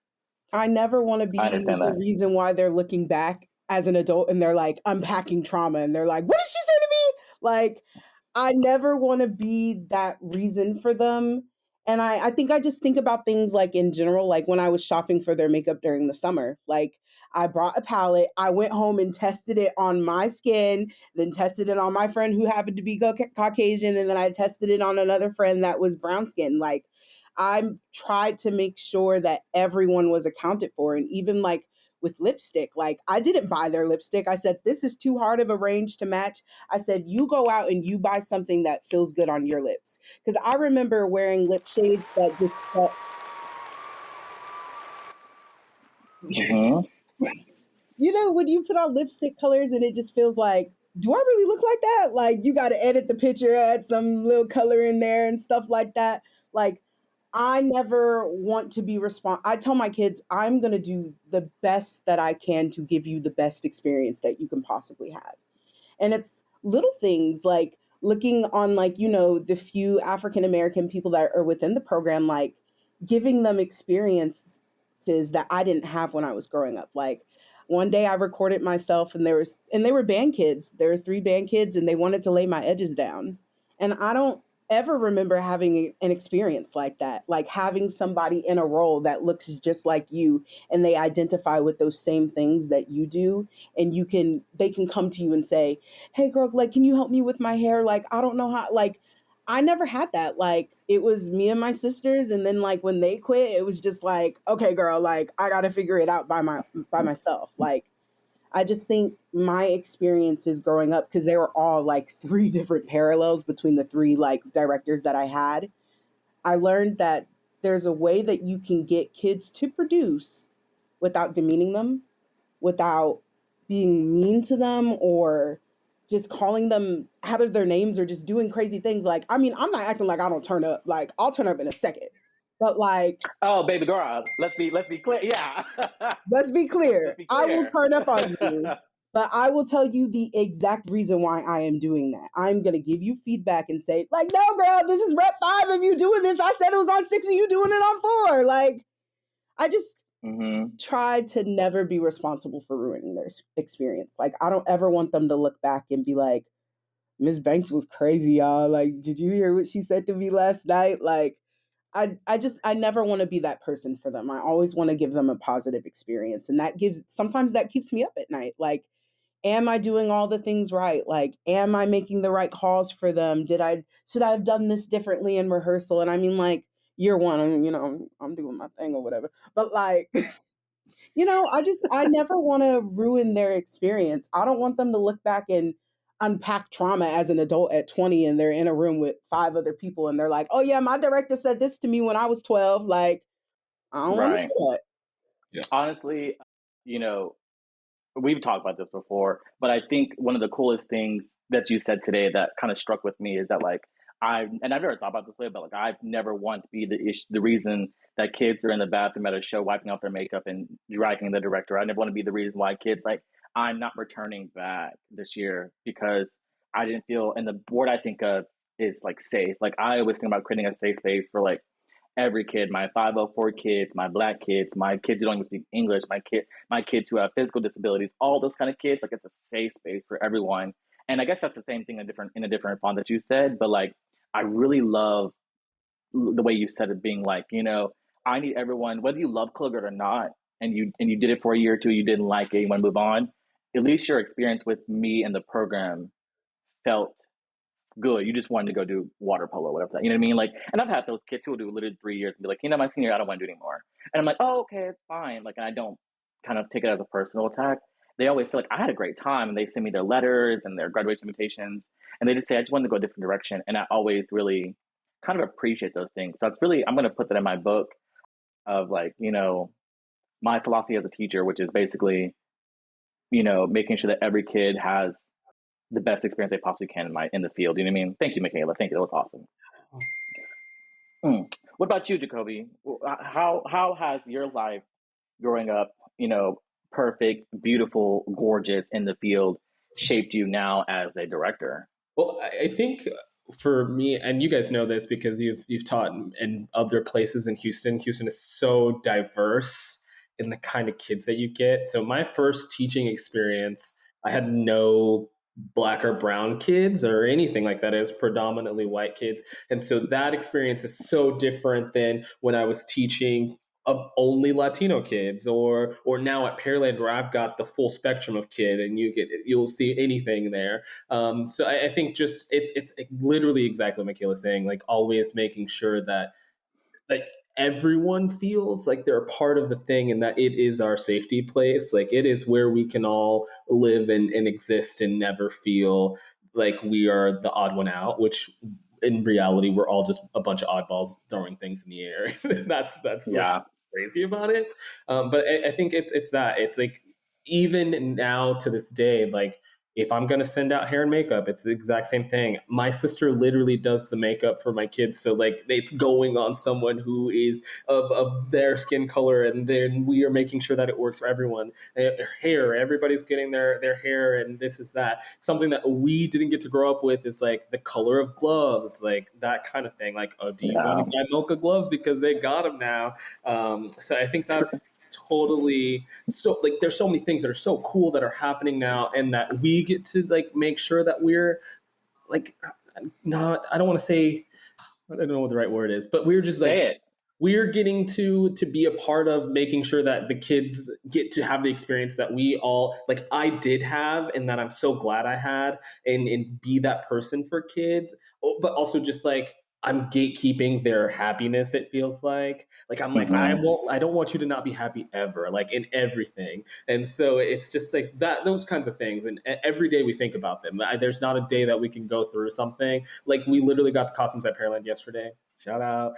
I never want to be the reason why they're looking back as an adult and they're like unpacking trauma and they're like, what did she say to me? Like, I never want to be that reason for them. And I think I just think about things like in general, like when I was shopping for their makeup during the summer, like I brought a palette, I went home and tested it on my skin, then tested it on my friend who happened to be Caucasian, and then I tested it on another friend that was brown skin. Like, I tried to make sure that everyone was accounted for. And even like with lipstick, like I didn't buy their lipstick. I said, this is too hard of a range to match. I said, you go out and you buy something that feels good on your lips. Because I remember wearing lip shades that just felt... You know, when you put on lipstick colors and it just feels like, do I really look like that? Like, you got to edit the picture, add some little color in there and stuff like that. Like, I never want to be I tell my kids, I'm going to do the best that I can to give you the best experience that you can possibly have. And it's little things like looking on, like, the few African American people that are within the program, like giving them experiences that I didn't have when I was growing up. Like one day I recorded myself and they were band kids. There were 3 band kids and they wanted to lay my edges down. And I don't ever remember having an experience like that, like having somebody in a role that looks just like you and they identify with those same things that you do, and they can come to you and say, hey girl, like, can you help me with my hair? Like, I don't know how, like, I never had that. Like, it was me and my sisters, and then like when they quit, it was just like, okay girl, like I got to figure it out by myself. Like, I just think my experiences growing up, because they were all like 3 different parallels between the 3 like directors that I had, I learned that there's a way that you can get kids to produce without demeaning them, without being mean to them, or just calling them out of their names, or just doing crazy things. Like, I mean, I'm not acting like I don't turn up. Like, I'll turn up in a second. But like, oh baby girl, let's be clear. Yeah. Let's be clear. Let's be clear. I will turn up on you, but I will tell you the exact reason why I am doing that. I'm going to give you feedback and say, like, no, girl, this is rep 5 of you doing this. I said it was on 6 of you doing it on 4. Like, I just try to never be responsible for ruining their experience. Like, I don't ever want them to look back and be like, Miss Banks was crazy, y'all. Like, did you hear what she said to me last night? Like, I never want to be that person for them. I always want to give them a positive experience. And sometimes that keeps me up at night. Like, am I doing all the things right? Like, am I making the right calls for them? Should I have done this differently in rehearsal? And I mean, like, year 1, I'm doing my thing or whatever. But like, I never want to ruin their experience. I don't want them to look back and unpack trauma as an adult at 20, and they're in a room with 5 other people and they're like, oh yeah, my director said this to me when I was 12. Like, I don't want to do that. Yeah. Honestly, we've talked about this before, but I think one of the coolest things that you said today that kind of struck with me is that, like, I've never thought about this way, but like, I've never wanted to be the reason that kids are in the bathroom at a show wiping off their makeup and dragging the director. I never want to be the reason why kids, like, I'm not returning back this year because I didn't feel, and the board I think of is like safe. Like, I always think about creating a safe space for like every kid, my 504 kids, my Black kids, my kids who don't even speak English, my kids who have physical disabilities, all those kind of kids. Like, it's a safe space for everyone. And I guess that's the same thing in a different font that you said, but like, I really love the way you said it, being like, I need everyone, whether you love color guard or not, and you did it for a year or 2, you didn't like it, you want to move on, at least your experience with me and the program felt good. You just wanted to go do water polo, whatever that, you know what I mean? Like, and I've had those kids who will do literally 3 years and be like, my senior year, I don't want to do anymore. And I'm like, oh, okay, it's fine. Like, and I don't kind of take it as a personal attack. They always feel like I had a great time, and they send me their letters and their graduation invitations, and they just say, I just wanted to go a different direction. And I always really kind of appreciate those things. So it's really, I'm going to put that in my book of like, my philosophy as a teacher, which is basically, making sure that every kid has the best experience they possibly can in the field. You know what I mean? Thank you, Michaela. Thank you. That was awesome. What about you, Jacoby? How has your life growing up, perfect, beautiful, gorgeous in the field shaped you now as a director? Well, I think for me, and you guys know this because you've taught in other places in Houston. Houston is so diverse in the kind of kids that you get. So my first teaching experience, I had no Black or brown kids or anything like that. It was predominantly white kids. And so that experience is so different than when I was teaching of only Latino kids, or now at Pearland, where I've got the full spectrum of kid, and you'll see anything there. So I think just it's literally exactly what Michaela's saying, like always making sure that like everyone feels like they're a part of the thing, and that it is our safety place. Like, it is where we can all live and exist and never feel like we are the odd one out, which in reality, we're all just a bunch of oddballs throwing things in the air. that's what's crazy about it. But I think it's that. It's like, even now to this day, like, if I'm going to send out hair and makeup, it's the exact same thing. My sister literally does the makeup for my kids. So like it's going on someone who is of their skin color, and then we are making sure that it works for everyone. Hair, everybody's getting their hair, and this is that. Something that we didn't get to grow up with is like the color of gloves, like that kind of thing. Like, oh, do you want to buy Mocha gloves because they got them now? So I think that's totally so like there's so many things that are so cool that are happening now, and that we get to like make sure that we're like not, I don't want to say, I don't know what the right word is, but we're just like we're getting to be a part of making sure that the kids get to have the experience that we all, like I did have, and that I'm so glad I had, and be that person for kids, but also just like I'm gatekeeping their happiness. It feels like I'm like, I don't want you to not be happy ever, like in everything. And so it's just like that, those kinds of things. And every day we think about them. There's not a day that we can go through something. Like we literally got the costumes at Pearland yesterday. Shout out.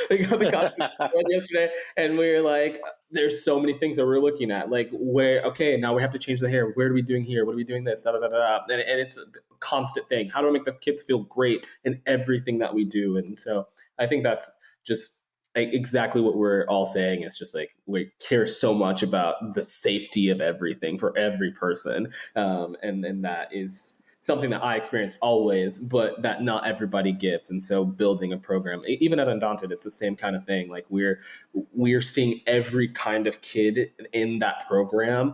We got the costumes yesterday, and we were like, there's so many things that we're looking at. Like okay, now we have to change the hair. Where are we doing here? What are we doing this? Da, da, da, da. And it's a constant thing. How do I make the kids feel great in everything that we do? And so I think that's just exactly what we're all saying. It's just like we care so much about the safety of everything for every person. And that is something that I experienced always, but that not everybody gets. And so building a program, even at Undaunted, it's the same kind of thing. Like we're seeing every kind of kid in that program.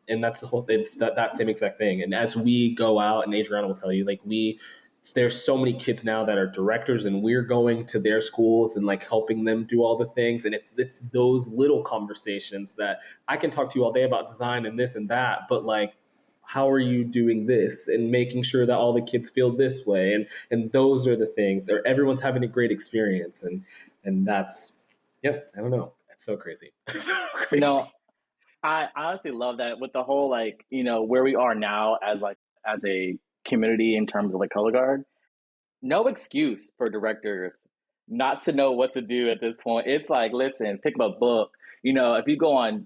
And that's the whole, it's that same exact thing. And as we go out, and Adriana will tell you, like there's so many kids now that are directors, and we're going to their schools and like helping them do all the things. And it's those little conversations that I can talk to you all day about design and this and that, but like, how are you doing this and making sure that all the kids feel this way? And those are the things, or everyone's having a great experience. And that's, I don't know. It's so crazy. So crazy. I honestly love that with the whole, like, where we are now as a community in terms of like color guard, no excuse for directors not to know what to do at this point. It's like, listen, pick up a book. If you go on,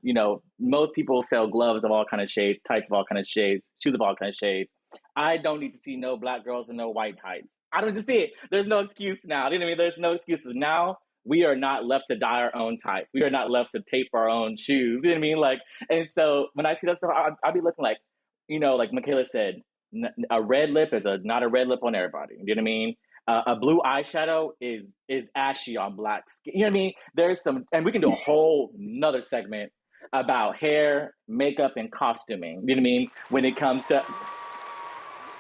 most people sell gloves of all kind of shades, tights of all kind of shades, shoes of all kind of shades. I don't need to see no black girls and no white tights. I don't need to see it. There's no excuse now. You know what I mean? There's no excuses. Now we are not left to dye our own tights. We are not left to tape our own shoes. You know what I mean? Like, and so when I see that stuff, I'll be looking like, like Michaela said, a red lip is not a red lip on everybody. You know what I mean? A blue eyeshadow is ashy on black skin. You know what I mean? There's some, and we can do a whole nother segment about hair, makeup, and costuming. You know what I mean? When it comes to,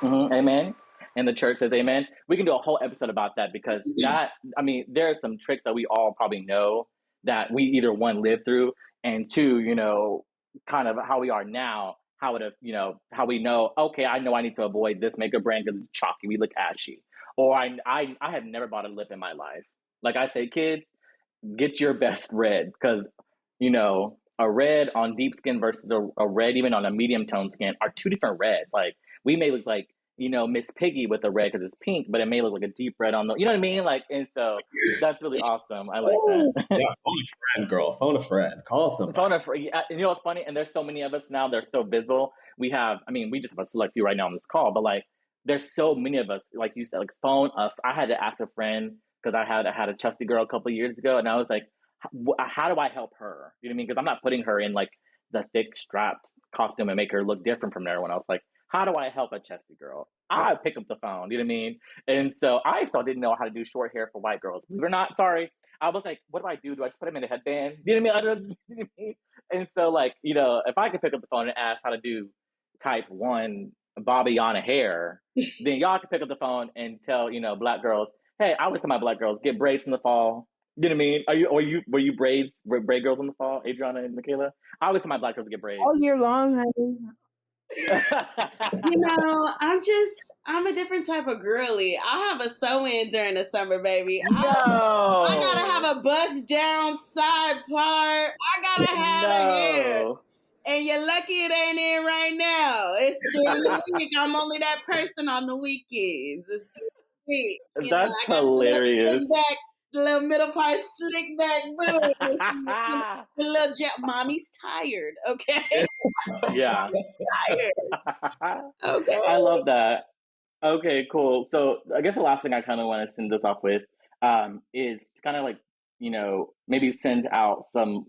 amen. And the church says amen. We can do a whole episode about that, because there are some tricks that we all probably know that we either one lived through, and two, kind of how we are now. How we know, okay, I know I need to avoid this makeup brand because it's chalky, we look ashy. Or I have never bought a lip in my life. Like I say, kids, get your best red, because, a red on deep skin versus a red even on a medium tone skin are two different reds. Like, we may look like, Miss Piggy with the red because it's pink, but it may look like a deep red on the, you know what I mean? Like, and so that's really awesome. I like that. Yeah, phone a friend, girl. Phone a friend. Call somebody. Phone a friend. And you know what's funny? And there's so many of us now. They're so visible. We just have a select few right now on this call, but like, there's so many of us, like you said, like phone us. I had to ask a friend because I had a chesty girl a couple of years ago, and I was like, how do I help her? You know what I mean? Because I'm not putting her in like the thick strapped costume and make her look different from everyone else. Like, how do I help a chesty girl? I pick up the phone. You know what I mean? And so I also didn't know how to do short hair for white girls. Believe it or not, sorry. I was like, what do I do? Do I just put them in a headband? You know what I mean? You know what I mean? And so, like, if I could pick up the phone and ask how to do type 1 Bobbiana hair, then y'all can pick up the phone and tell, black girls, hey, I always tell my black girls, get braids in the fall. You know what I mean? Were you braid girls in the fall, Adriana and Michaela? I always tell my black girls to get braids. All year long, honey. I'm a different type of girly. I have a sew-in during the summer, baby. No. I gotta have a bust down side part. I gotta have a hair. And you're lucky it ain't in right now. It's during the week. I'm only that person on the weekends. It's the week. That's hilarious. the little middle part, slick back boobs. The little mommy's tired, okay? Yeah. Tired. Okay. I love that. Okay, cool. So I guess the last thing I kind of want to send this off with is to kind of like, maybe send out some,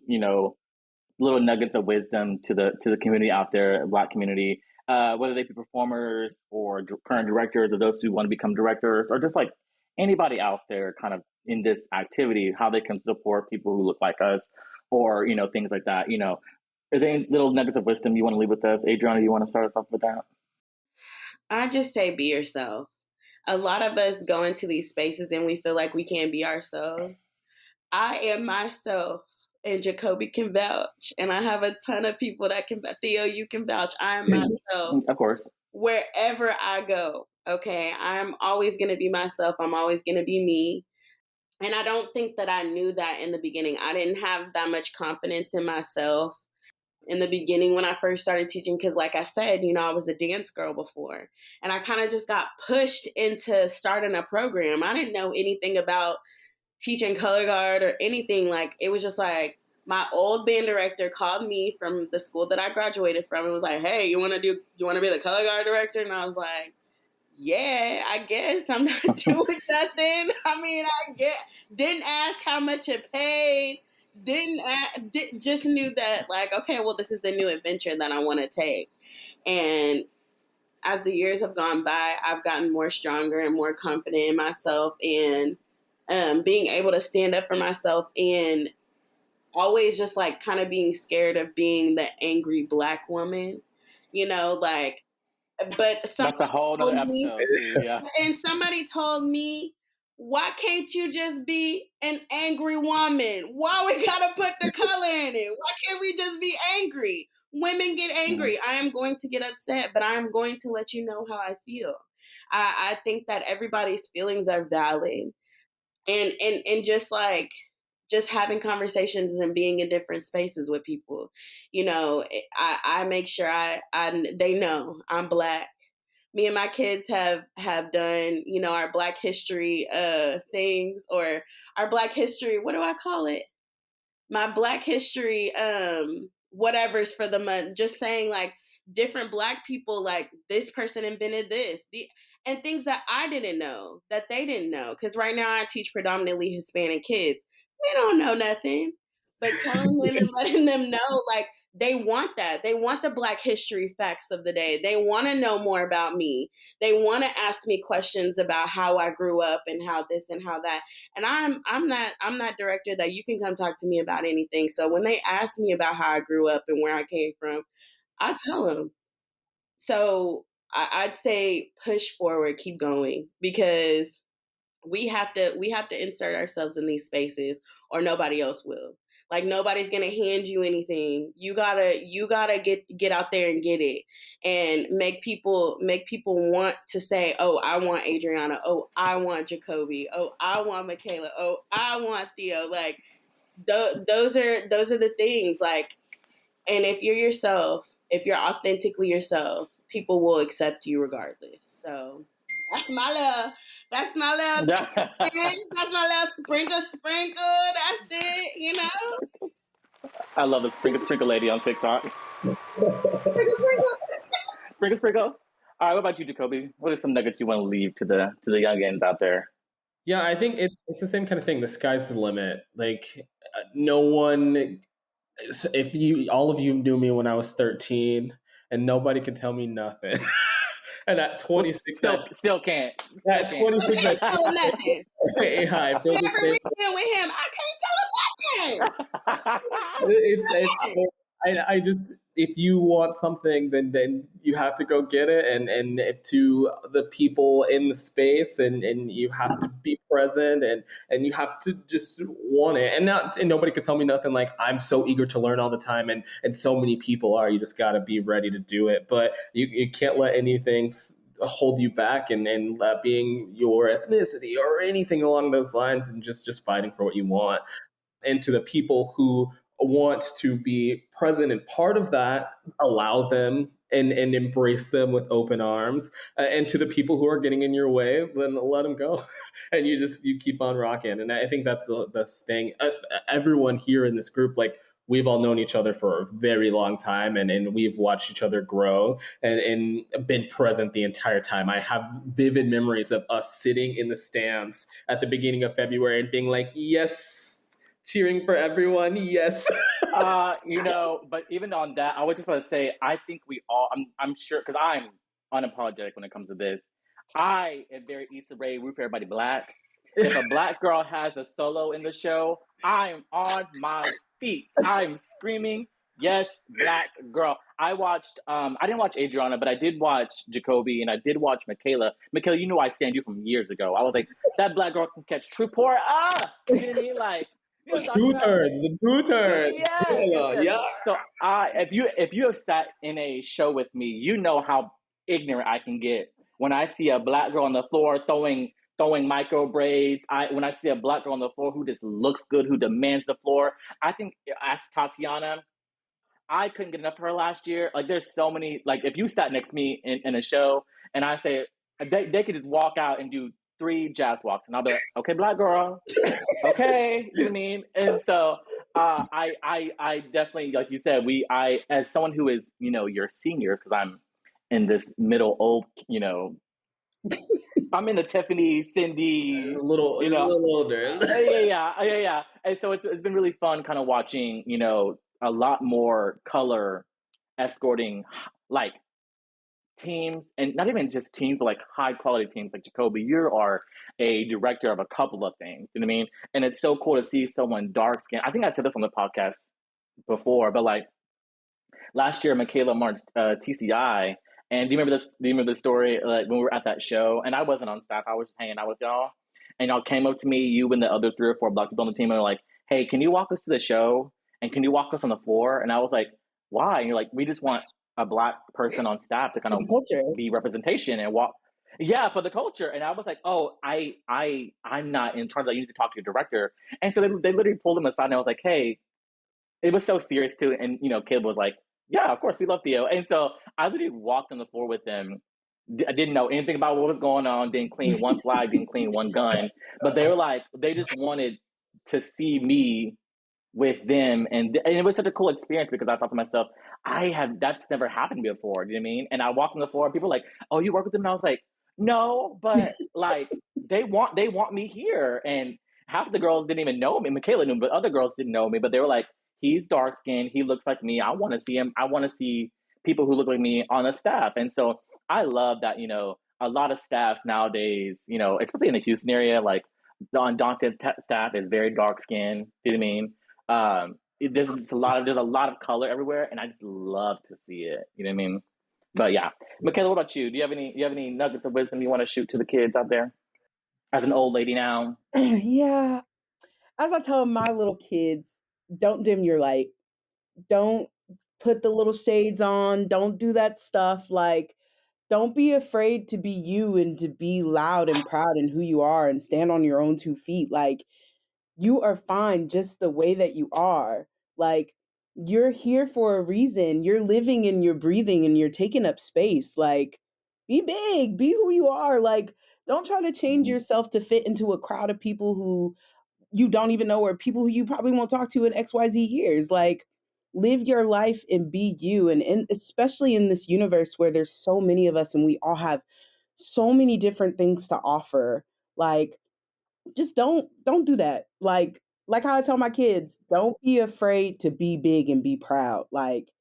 little nuggets of wisdom to the community out there, Black community, whether they be performers or current directors or those who want to become directors or just like anybody out there kind of in this activity, how they can support people who look like us or, things like that. Is there any little nuggets of wisdom you want to leave with us? Adriana, you want to start us off with that? I just say be yourself. A lot of us go into these spaces and we feel like we can't be ourselves. I am myself, and Jacoby can vouch, and I have a ton of people that can. Theo, you can vouch. I am myself. Of course. Wherever I go, okay, I'm always going to be myself. I'm always going to be me. And I don't think that I knew that in the beginning. I didn't have that much confidence in myself in the beginning when I first started teaching, because like I said, I was a dance girl before, and I kind of just got pushed into starting a program. I didn't know anything about teaching color guard or anything. Like, it was just like my old band director called me from the school that I graduated from and was like, hey, you want to be the color guard director? And I was like, yeah, I guess. I'm not doing nothing. I mean, didn't ask how much it paid. Just knew that, like, okay, well, this is a new adventure that I want to take. And as the years have gone by, I've gotten more stronger and more confident in myself, and being able to stand up for myself, and always just like kind of being scared of being the angry Black woman, but that's a whole other episode too, yeah. And somebody told me, why can't you just be an angry woman? Why we gotta put the color in it? Why can't we just be angry? Women get angry. I am going to get upset, but I am going to let you know how I feel. I think that everybody's feelings are valid. And just having conversations and being in different spaces with people, I make sure they know I'm Black. Me and my kids have done, our Black history things, or our Black history, what do I call it? My Black history whatever's for the month, just saying like different Black people, like this person invented this, and things that I didn't know, that they didn't know. Because right now I teach predominantly Hispanic kids. They don't know nothing. But telling them and letting them know, like, they want that. They want the Black history facts of the day. They want to know more about me. They want to ask me questions about how I grew up and how this and how that. And I'm that director that you can come talk to me about anything. So when they ask me about how I grew up and where I came from, I tell them. So I'd say push forward, keep going, because we have to insert ourselves in these spaces, or nobody else will. Like, nobody's gonna hand you anything. You gotta get out there and get it, and make people want to say, oh, I want Adriana. Oh, I want Jacoby. Oh, I want Michaela. Oh, I want Theo. Like, those are the things. Like, and if you're yourself, if you're authentically yourself, people will accept you regardless. So that's my love. That's my love. That's my love. Sprinkle. That's it. I love the sprinkle lady on TikTok. Sprinkle. All right, what about you, Jacoby? What are some nuggets you want to leave to the youngins out there? Yeah, I think it's the same kind of thing. The sky's the limit. Like, no one. If all of you knew me when I was 13, and nobody could tell me nothing. And at 26, still can't. At 26, I can't tell him nothing. Hey, hi. Never been with him. I can't tell him nothing. I just, if you want something, then you have to go get it, and if to the people in the space, and you have to be present, and you have to just want it, and nobody could tell me nothing. Like, I'm so eager to learn all the time, and so many people are. You just got to be ready to do it, but you can't let anything hold you back, and being your ethnicity or anything along those lines, and just fighting for what you want. And to the people who want to be present and part of that, allow them and embrace them with open arms. And to the people who are getting in your way, then let them go. And you keep on rocking. And I think that's the thing. Everyone here in this group, like, we've all known each other for a very long time, and we've watched each other grow and been present the entire time. I have vivid memories of us sitting in the stands at the beginning of February and being like, yes, cheering for everyone, yes. But even on that, I was just going to say, I think we all, I'm sure, because I'm unapologetic when it comes to this. I am very Issa Rae, root for everybody black. If a black girl has a solo in the show, I'm on my feet. I'm screaming, yes, black girl. I watched, I didn't watch Adriana, but I did watch Jacoby, and I did watch Michaela. Michaela, you know I stand you from years ago. I was like, that black girl can catch true pour. You know what I mean? Like, the two turns. Yeah. So if you have sat in a show with me, you know how ignorant I can get when I see a black girl on the floor throwing micro braids. When I see a black girl on the floor who just looks good, who demands the floor. I think, ask Tatiana, I couldn't get enough of her last year. Like, there's so many, like, if you sat next to me in a show and I say, they could just walk out and do 3 jazz walks, and I'll be like, okay, black girl, okay, you know what I mean? And so I definitely, like you said, I as someone who is, your senior, because I'm in this middle old, I'm in the Tiffany, Cindy, a little older. Yeah. And so it's been really fun kind of watching, a lot more color escorting, like, teams, and not even just teams, but like high quality teams. Like, Jacoby, you are a director of a couple of things, you know what I mean? And it's so cool to see someone dark skinned. I think I said this on the podcast before, but like last year, Michaela marched TCI. And do you remember the story, like, when we were at that show, and I wasn't on staff, I was just hanging out with y'all, and y'all came up to me, you and the other 3 or 4 black people on the team, and were like, hey, can you walk us to the show? And can you walk us on the floor? And I was like, why? And you're like, we just want a black person on staff to kind of be representation and walk. Yeah, for the culture. And I was like, oh, I'm not in charge. You need to talk to your director. And so they literally pulled him aside, and I was like, hey, it was so serious too. And, Caleb was like, yeah, of course, we love Theo. And so I literally walked on the floor with them. I didn't know anything about what was going on, didn't clean one flag, didn't clean one gun. But they were like, they just wanted to see me with them. And it was such a cool experience, because I thought to myself, that's never happened before. Do you know what I mean? And I walked on the floor, and people were like, oh, you work with them? And I was like, no, but like, they want me here. And half the girls didn't even know me. Michaela knew, but other girls didn't know me. But they were like, he's dark skinned, he looks like me, I want to see him. I want to see people who look like me on the staff. And so I love that, a lot of staffs nowadays, especially in the Houston area, like the Undaunted staff is very dark skinned. You know what I mean? There's a lot of color everywhere, and I just love to see it. You know what I mean? But yeah, Michaela, what about you? Do you have any nuggets of wisdom you want to shoot to the kids out there? As an old lady now. Yeah, as I tell my little kids, don't dim your light. Don't put the little shades on. Don't do that stuff. Like, don't be afraid to be you and to be loud and proud in who you are and stand on your own 2 feet. Like, you are fine just the way that you are. Like, you're here for a reason. You're living and you're breathing and you're taking up space. Like, be big, be who you are. Like, don't try to change yourself to fit into a crowd of people who you don't even know, or people who you probably won't talk to in XYZ years. Like, live your life and be you. And especially in this universe where there's so many of us and we all have so many different things to offer. Like, just don't do that. Like how I tell my kids, don't be afraid to be big and be proud. Like,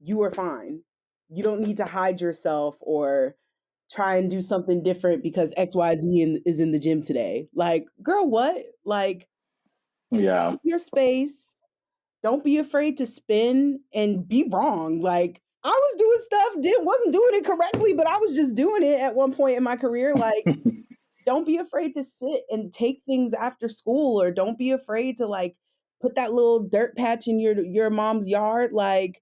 you are fine. You don't need to hide yourself or try and do something different because XYZ is in the gym today. Like, girl, what? Like, yeah, keep your space. Don't be afraid to spin and be wrong. Like, I was doing stuff, wasn't doing it correctly, but I was just doing it at one point in my career. Like, don't be afraid to sit and take things after school, or don't be afraid to like put that little dirt patch in your mom's yard. Like,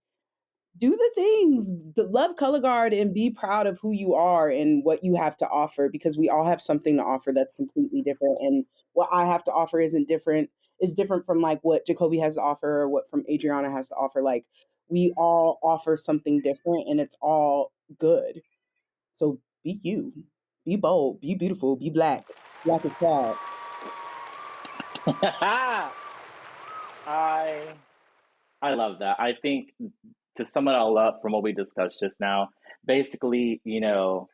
do the things, love Color Guard and be proud of who you are and what you have to offer, because we all have something to offer that's completely different. And what I have to offer is different from like what Jacoby has to offer or what from Adriana has to offer. Like, we all offer something different and it's all good. So be you, be bold, be beautiful, be black. Black is proud. I love that. I think to sum it all up from what we discussed just now, basically, you know,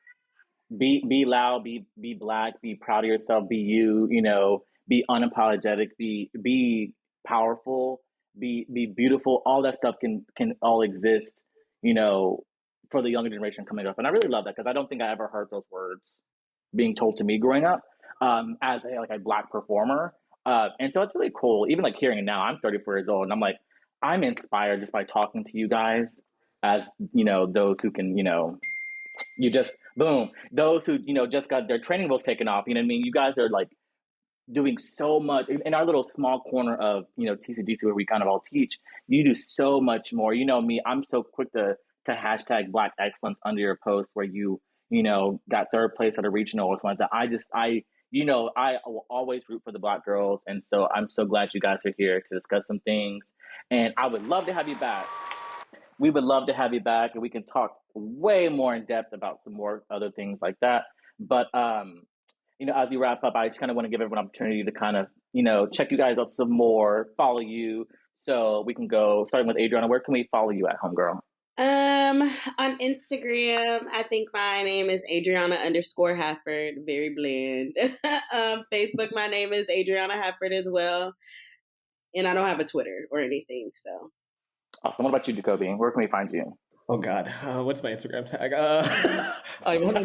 be loud, be black, be proud of yourself, be you, you know, be unapologetic, be powerful, be beautiful. All that stuff can all exist, you know, for the younger generation coming up. And I really love that because I don't think I ever heard those words being told to me growing up as a black performer. And so it's really cool. Even like hearing it now, I'm 34 years old and I'm like, I'm inspired just by talking to you guys as, you know, those who can, you know, you just, boom, those who, you know, just got their training wheels taken off, you know what I mean? You guys are like doing so much in our little small corner of, you know, TCDC where we kind of all teach. You do so much more. You know me, I'm so quick to hashtag Black excellence under your post where you know, got third place at a regional or something like that. I you know, I will always root for the Black girls. And so I'm so glad you guys are here to discuss some things. And I would love to have you back. We would love to have you back and we can talk way more in depth about some more other things like that. But, you know, as we wrap up, I just kind of want to give everyone an opportunity to kind of, you know, check you guys out some more, follow you. So we can go, starting with Adriana, where can we follow you at, homegirl? On Instagram, I think my name is Adriana_Hafford, very bland. Facebook, my name is Adriana Hafford as well. And I don't have a Twitter or anything, so. Awesome. What about you, Jacoby? Where can we find you? Oh God, what's my Instagram tag? I'm on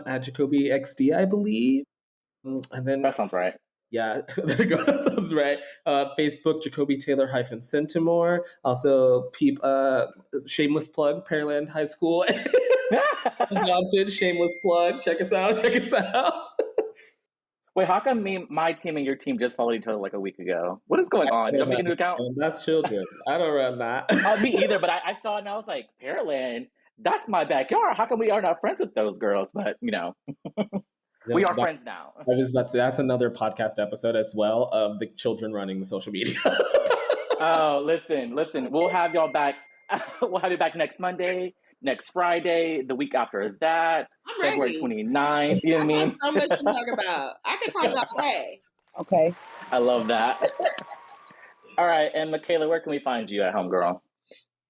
at JacobyXD, I believe. And then that sounds right. Yeah, there we go. That sounds right. Facebook, Jacoby Taylor _Centimore. Also, shameless plug, Pearland High School. Adopted, shameless plug. Check us out. Wait, how come my team and your team just followed each other like a week ago? What is going on? Did I make a new account? That's children. I don't run that. Me either, but I saw it and I was like, Pearland, that's my backyard. How come we are not friends with those girls? But, you know. We are friends now. I was about to say, that's another podcast episode as well of the children running the social media. Oh, listen. We'll have y'all back. We'll have you back next Monday, next Friday, the week after that, February 29th. You know what I mean? So much to talk about. I can talk all day. Okay. I love that. All right. And Michaela, where can we find you at, homegirl?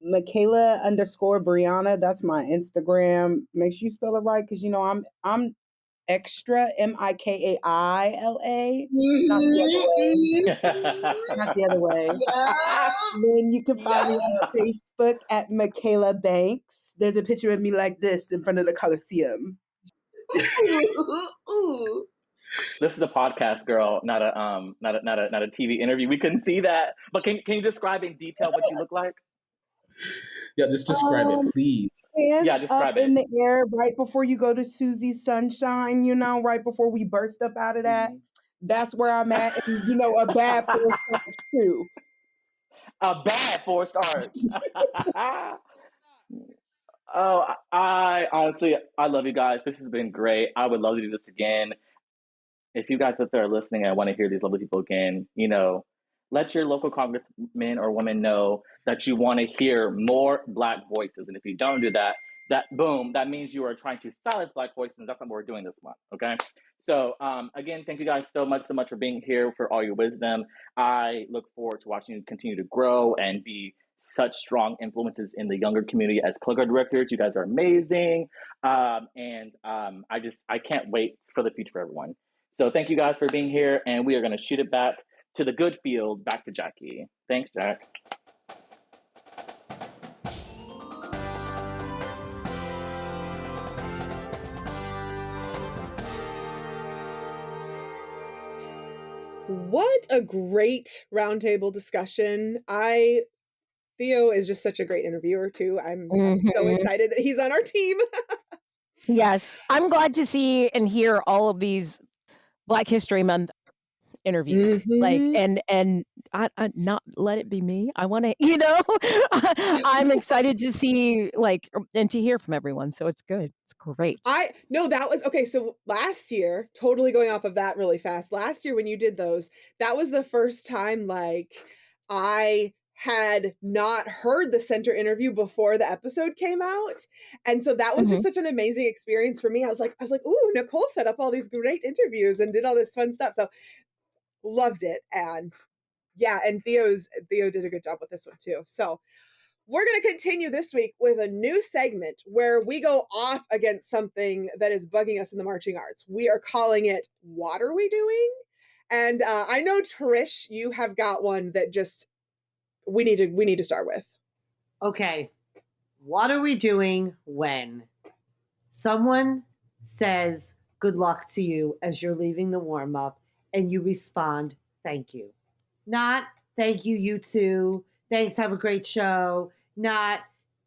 Michaela_Brianna. That's my Instagram. Make sure you spell it right because, you know, I'm extra MIKAILA, not the other way. Then you can find me on Facebook at Michaela Banks. There's a picture of me like this in front of the Coliseum. This is a podcast, girl, not a TV interview. We couldn't see that, but can you describe in detail what you look like? Yeah, just describe it, please. Yeah, describe it. In the air right before you go to Susie's Sunshine, you know, right before we burst up out of that. That's where I'm at. And, you know, a bad force arch too. A bad force arch. Oh, I honestly, I love you guys. This has been great. I would love to do this again. If you guys out there are listening and want to hear these lovely people again, you know, let your local congressmen or women know that you want to hear more Black voices. And if you don't do that, that means you are trying to silence Black voices. And that's what we're doing this month. Okay. So again, thank you guys so much for being here, for all your wisdom. I look forward to watching you continue to grow and be such strong influences in the younger community as color guard directors. You guys are amazing. I can't wait for the future for everyone. So thank you guys for being here. And we are going to shoot it back to the good field, back to Jackie. Thanks, Jack. What a great roundtable discussion. Theo is just such a great interviewer too. I'm so excited that he's on our team. Yes. I'm glad to see and hear all of these Black History Month interviews. Like, and I not let it be me. I want to, you know, I'm excited to see, like, and to hear from everyone. So it's good. It's great. That was okay. So last year, totally going off of that really fast. Last year when you did those, that was the first time, like, I had not heard the center interview before the episode came out. And so that was just such an amazing experience for me. I was like, ooh, Nicole set up all these great interviews and did all this fun stuff. So loved it. And yeah, and Theo did a good job with this one too. So we're going to continue this week with a new segment where we go off against something that is bugging us in the marching arts. We are calling it What Are We Doing? And I know, Trish, you have got one that just we need to start with. Okay. What are we doing when someone says good luck to you as you're leaving the warm-up and you respond, thank you? Not, thank you, you too. Thanks, have a great show. Not,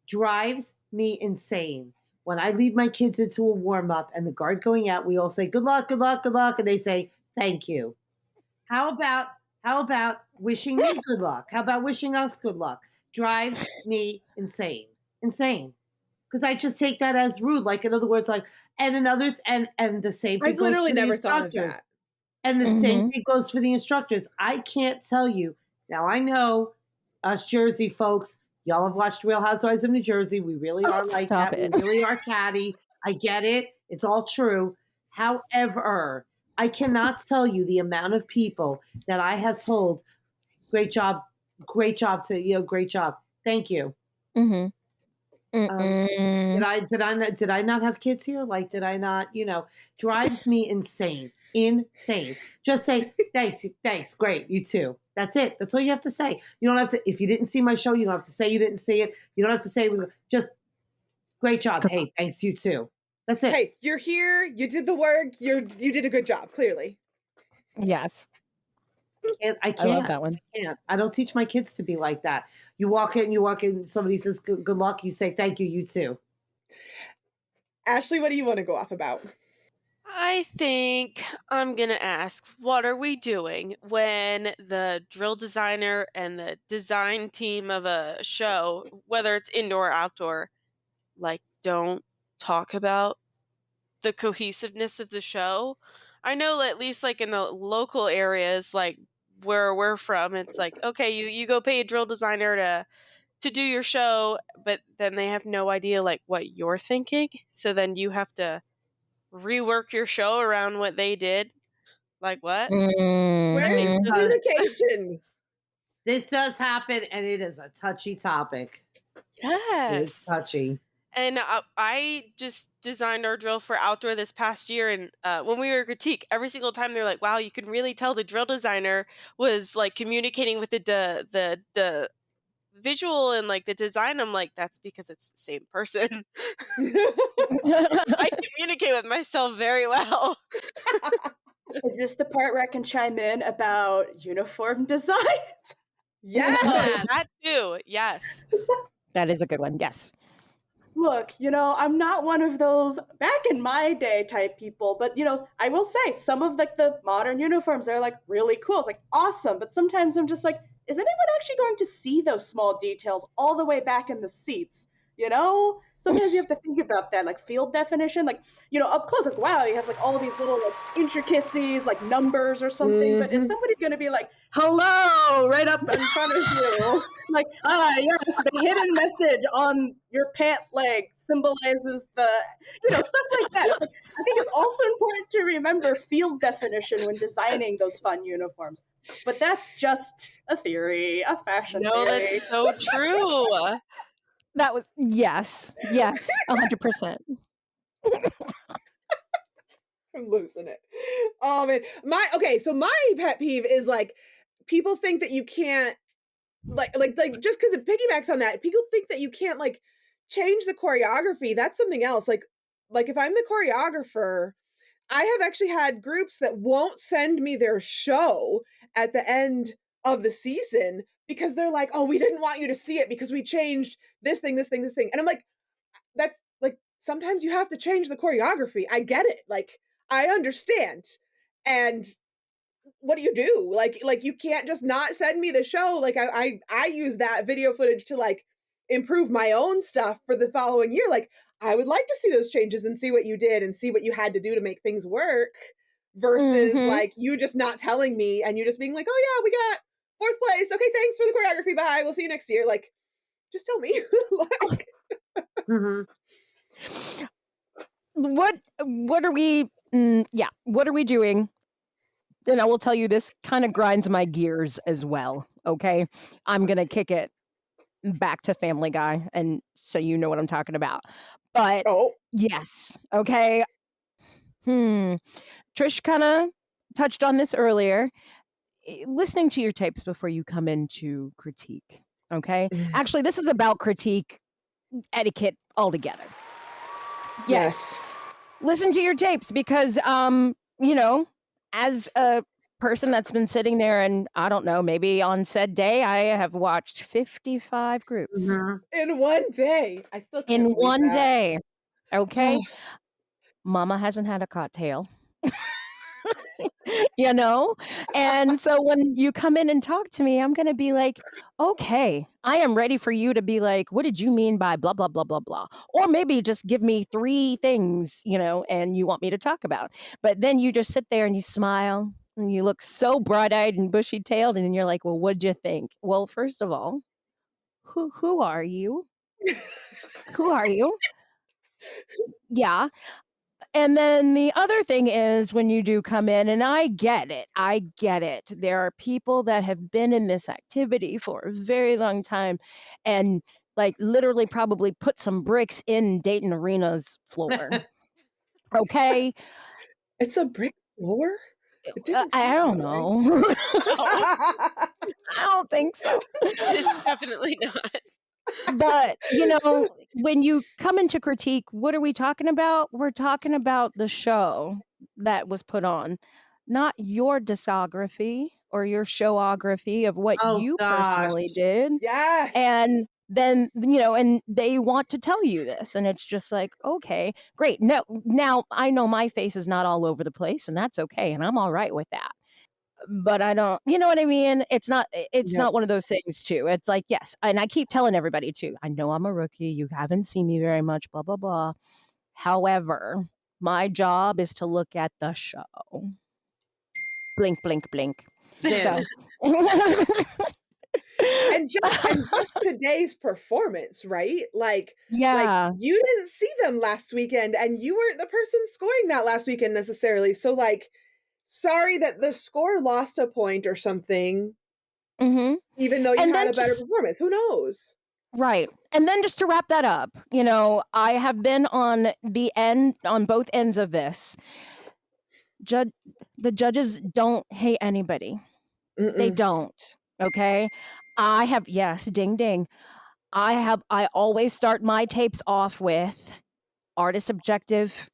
drives me insane. When I lead my kids into a warm-up and the guard going out, we all say, good luck, good luck, good luck. And they say, thank you. How about wishing me good luck? How about wishing us good luck? Drives me insane. Because I just take that as rude. Like, in other words, like, and the same thing I've literally never thought of instructors. that. And the same thing goes for the instructors. I can't tell you. Now, I know us Jersey folks, y'all have watched Real Housewives of New Jersey. We really are like that. We really are catty. I get it. It's all true. However, I cannot tell you the amount of people that I have told, great job, great job, thank you. Did I not have kids here? Like, did I not, drives me insane. Just say, thanks, great, you too. That's it. That's all you have to say. You don't have to, if you didn't see my show, you don't have to say you didn't see it. You don't have to say, just great job. Hey, thanks, you too. That's it. Hey, you're here. You did the work. You did a good job, clearly. Yes. I can't. I love that one. I can't. I don't teach my kids to be like that. You walk in, somebody says good luck, you say thank you, you too. Ashlee, what do you want to go off about? I think I'm going to ask, what are we doing when the drill designer and the design team of a show, whether it's indoor or outdoor, like, don't talk about the cohesiveness of the show? I know at least like in the local areas, like where we're from, it's like, okay, you go pay a drill designer to do your show, but then they have no idea like what you're thinking. So then you have to rework your show around what they did. Like what? Where is communication? This does happen, and it is a touchy topic. Yes. It is touchy. And I just designed our drill for outdoor this past year, and when we were critique, every single time they're like, "Wow, you can really tell the drill designer was like communicating with the visual and like the design." I'm like, that's because it's the same person. I communicate with myself very well. Is this the part where I can chime in about uniform design? Yes, that too. Yes, that is a good one. Yes. Look, I'm not one of those back in my day type people, but I will say some of like the modern uniforms are like really cool. It's like awesome, but sometimes I'm just like, is anyone actually going to see those small details all the way back in the seats? Sometimes you have to think about that, like field definition, like, up close, like, wow, you have like all these little like intricacies, like numbers or something, but is somebody going to be like, hello, right up in front of you? Like, yes, the hidden message on your pant leg symbolizes the, stuff like that. Like, I think it's also important to remember field definition when designing those fun uniforms. But that's just a theory, a fashion theory. No, that's so true. That was, yes, 100%. I'm losing it. Oh man, my pet peeve is like people think that you can't like just because it piggybacks on that, people think that you can't like change the choreography. That's something else. Like if I'm the choreographer, I have actually had groups that won't send me their show at the end of the season because they're like, oh, we didn't want you to see it because we changed this thing. And I'm like, that's like, sometimes you have to change the choreography. I get it. Like, I understand. And what do you do? Like you can't just not send me the show. Like I use that video footage to like improve my own stuff for the following year. Like I would like to see those changes and see what you did and see what you had to do to make things work versus like you just not telling me and you just being like, oh yeah, we got 4th place. Okay, thanks for the choreography. Bye. We'll see you next year. Like, just tell me. Like, what are we what are we doing? And I will tell you, this kind of grinds my gears as well. Okay, I'm gonna kick it back to Family Guy, and so you know what I'm talking about. But yes, okay. Trish kind of touched on this earlier. Listening to your tapes before you come into critique. Okay, actually, this is about critique etiquette altogether. Yes. Listen to your tapes because, you know, as a person that's been sitting there and I don't know, maybe on said day, I have watched 55 groups. In one day. I still can't In believe one that. day. Okay. Mama hasn't had a cocktail. You know? And so when you come in and talk to me, I'm going to be like, okay, I am ready for you to be like, what did you mean by blah, blah, blah, blah, blah? Or maybe just give me 3 things, you know, and you want me to talk about. But then you just sit there and you smile and you look so bright-eyed and bushy-tailed. And then you're like, well, what'd you think? Well, first of all, who are you? Who are you? Yeah. And then the other thing is when you do come in, and I get it. There are people that have been in this activity for a very long time and like literally probably put some bricks in Dayton Arena's floor. Okay. It's a brick floor? I don't know. I don't think so. It's definitely not. But, you know, when you come into critique, what are we talking about? We're talking about the show that was put on, not your discography or your showography of what you personally did. Yes. And then, you know, and they want to tell you this. And it's just like, okay, great. No, now I know my face is not all over the place, and that's okay. And I'm all right with that. But I don't, you know what I mean? It's not one of those things too. It's like, yes. And I keep telling everybody too, I know I'm a rookie. You haven't seen me very much, blah, blah, blah. However, my job is to look at the show. Blink, blink, blink. Yes. So. and just today's performance, right? Like you didn't see them last weekend and you weren't the person scoring that last weekend necessarily. So like, sorry that the score lost a point or something, even though you had a better performance. Who knows? Right. And then just to wrap that up, you know, I have been on both ends of this. The judges don't hate anybody. They don't. Okay. I have, yes, ding, ding. I always start my tapes off with artist objective.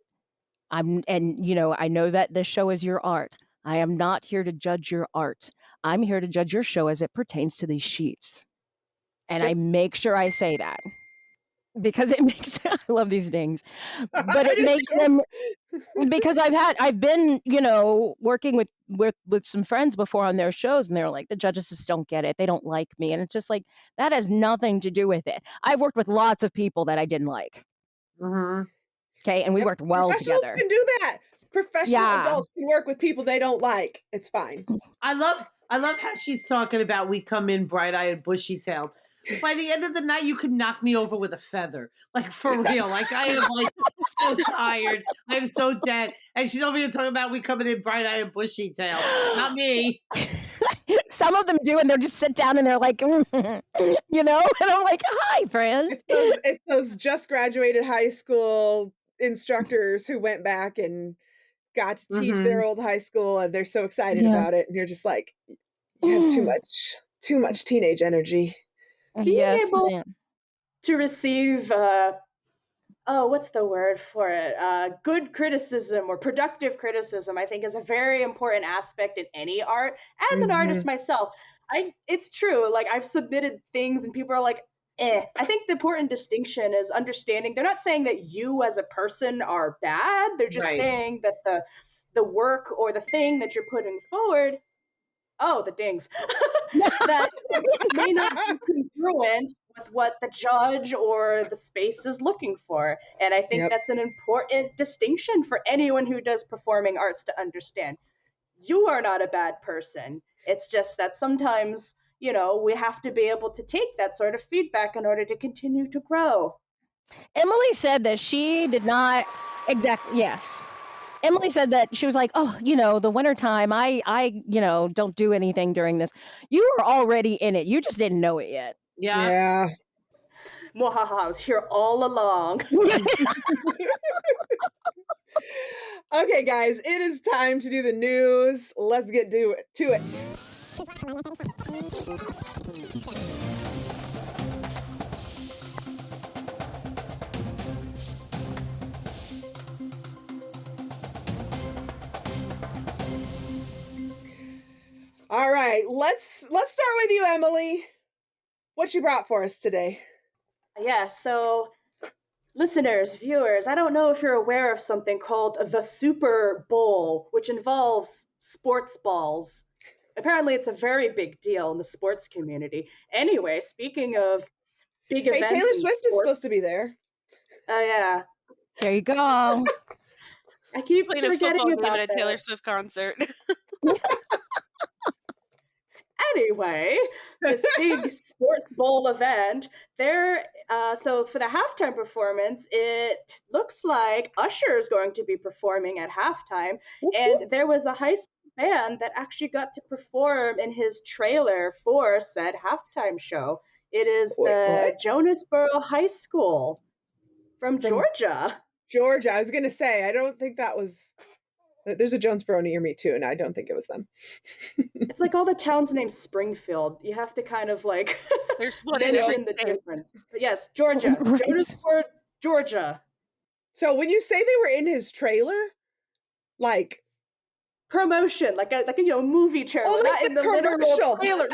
And you know, I know that this show is your art. I am not here to judge your art. I'm here to judge your show as it pertains to these sheets. And I make sure I say that because it makes, I love these dings, but it makes them, because I've been, you know, working with some friends before on their shows and they're like, the judges just don't get it. They don't like me. And it's just like, that has nothing to do with it. I've worked with lots of people that I didn't like. Okay, and we worked well together. Professionals can do that. Professional adults can work with people they don't like. It's fine. I love how she's talking about we come in bright-eyed and bushy-tailed. By the end of the night, you could knock me over with a feather. Like, for real. Like, I am, like, so tired. I'm so dead. And she's over here talking about we coming in bright-eyed and bushy-tailed. Not me. Some of them do, and they'll just sit down and they're like, you know? And I'm like, hi, friend. It's those just graduated high school instructors who went back and got to teach their old high school, and they're so excited about it. And you're just like, you have too much teenage energy. Being able to receive, what's the word for it? Good criticism or productive criticism, I think, is a very important aspect in any art. As an artist myself, it's true. Like, I've submitted things and people are like, I think the important distinction is understanding they're not saying that you as a person are bad. They're just saying that the work or the thing that you're putting forward, the dings, that may not be congruent with what the judge or the space is looking for. And I think that's an important distinction for anyone who does performing arts to understand. You are not a bad person. It's just that sometimes you know, we have to be able to take that sort of feedback in order to continue to grow. Emily said that she did not exactly. Yes. Emily said that she was like, oh, you know, the wintertime, I, you know, don't do anything during this. You were already in it. You just didn't know it yet. Yeah. Mwahaha, I was here all along. Okay, guys, it is time to do the news. Let's get to it. All right, let's start with you, Emily. What you brought for us today? Yeah, so listeners, viewers, I don't know if you're aware of something called the Super Bowl, which involves sports balls. Apparently, it's a very big deal in the sports community. Anyway, speaking of big events, Taylor Swift is supposed to be there. Oh yeah. There you go. I keep Playing a forgetting football game about at a Taylor Swift concert. Anyway, this big sports bowl event, so for the halftime performance, it looks like Usher is going to be performing at halftime, and there was a high school band that actually got to perform in his trailer for said halftime show. It is the Jonesboro High School from Georgia. Georgia, I was going to say, I don't think that was... There's a Jonesboro near me too, and I don't think it was them. It's like all the towns named Springfield. You have to kind of like mention the difference. But yes, Georgia. Right. Jonesboro, Georgia. So when you say they were in his trailer, like promotion, like a movie trailer, like not in the literal trailer.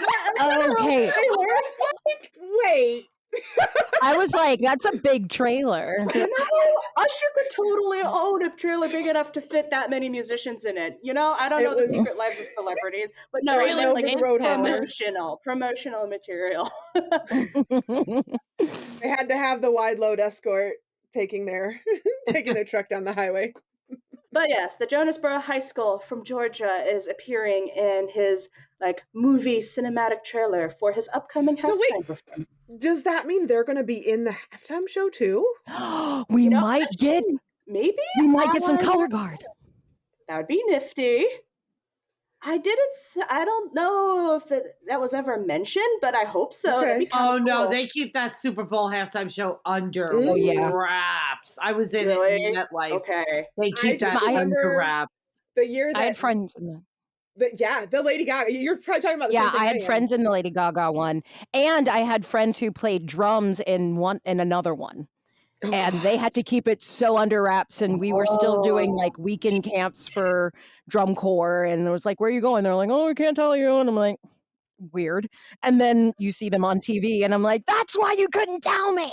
Okay. Like, wait. I was like, that's a big trailer. You know, Usher could totally own a trailer big enough to fit that many musicians in it. You know, I don't know the secret lives of celebrities, but no, I meant like promotional material. They had to have the wide load escort taking their truck down the highway. But yes, the Jonesboro High School from Georgia is appearing in his movie cinematic trailer for his upcoming halftime performance. Does that mean they're going to be in the halftime show too? We might get some color guard. That would be nifty. I don't know if that was ever mentioned, but I hope so. Okay. Oh no, they keep that Super Bowl halftime show under wraps. I was in it in MetLife. Okay. They keep that under wraps. The year that I had friends. The Lady Gaga. You're probably talking about the same thing I had friends in the Lady Gaga one, and I had friends who played drums in another one. And they had to keep it so under wraps, and we were still doing weekend camps for drum corps, and it was like, where are you going? They're like, oh, I can't tell you. And I'm like, weird. And then you see them on TV, and I'm like, that's why you couldn't tell me.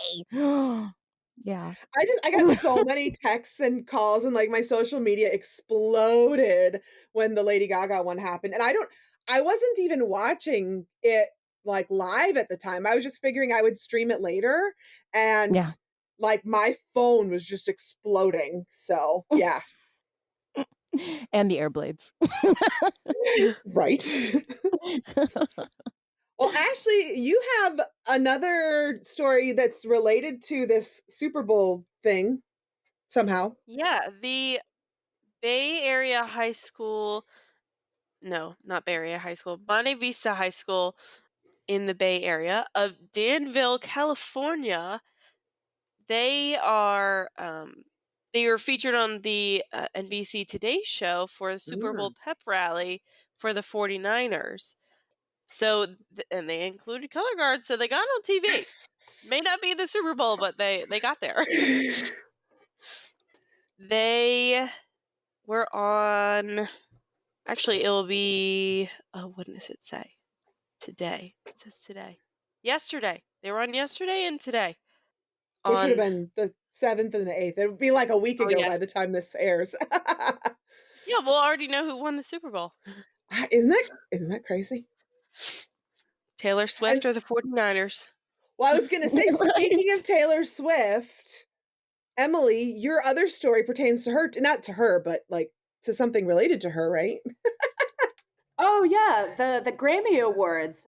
Yeah. I got so many texts and calls, and my social media exploded when the Lady Gaga one happened. And I wasn't even watching it live at the time. I was just figuring I would stream it later, and my phone was just exploding. So yeah. And the Airblades. Right. Well, Ashlee, you have another story that's related to this Super Bowl thing somehow. Yeah, the Bay Area High School, no, not Bay Area High School, Monte Vista High School in the Bay Area of Danville, California. They were featured on the NBC Today show for the Super Bowl pep rally for the 49ers. So, and they included color guards, so they got on TV. Yes. May not be the Super Bowl, but they got there. They were on, actually, it will be, what does it say? Today. It says today. Yesterday. They were on yesterday and today. Which should have been the 7th and the 8th. It would be a week ago by the time this airs. Yeah, we'll already know who won the Super Bowl. Isn't that crazy? Taylor Swift or the 49ers? Well, I was going to say, speaking of Taylor Swift, Emily, your other story pertains to her, not to her, but to something related to her, right? Oh, yeah, the Grammy Awards.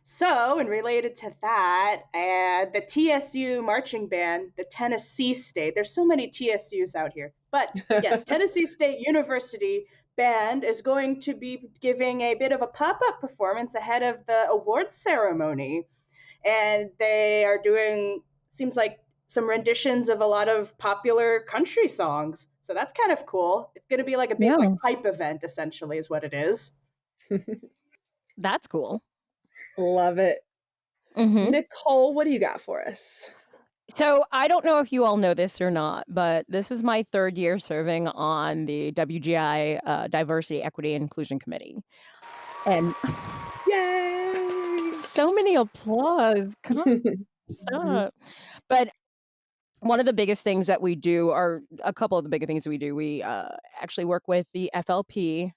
So, and related to that, the TSU marching band, the Tennessee State, there's so many TSUs out here, but yes, Tennessee State University band is going to be giving a bit of a pop-up performance ahead of the awards ceremony. And they are doing, seems like, some renditions of a lot of popular country songs. So that's kind of cool. It's going to be like a big like hype event, essentially, is what it is. That's cool. Love it. Mhm. Nicole, what do you got for us? So I don't know if you all know this or not, but this is my third year serving on the WGI Diversity, Equity, and Inclusion Committee. And yay! So many applause. Stop. But one of the biggest things that we do, or a couple of the bigger things we do, we actually work with the FLP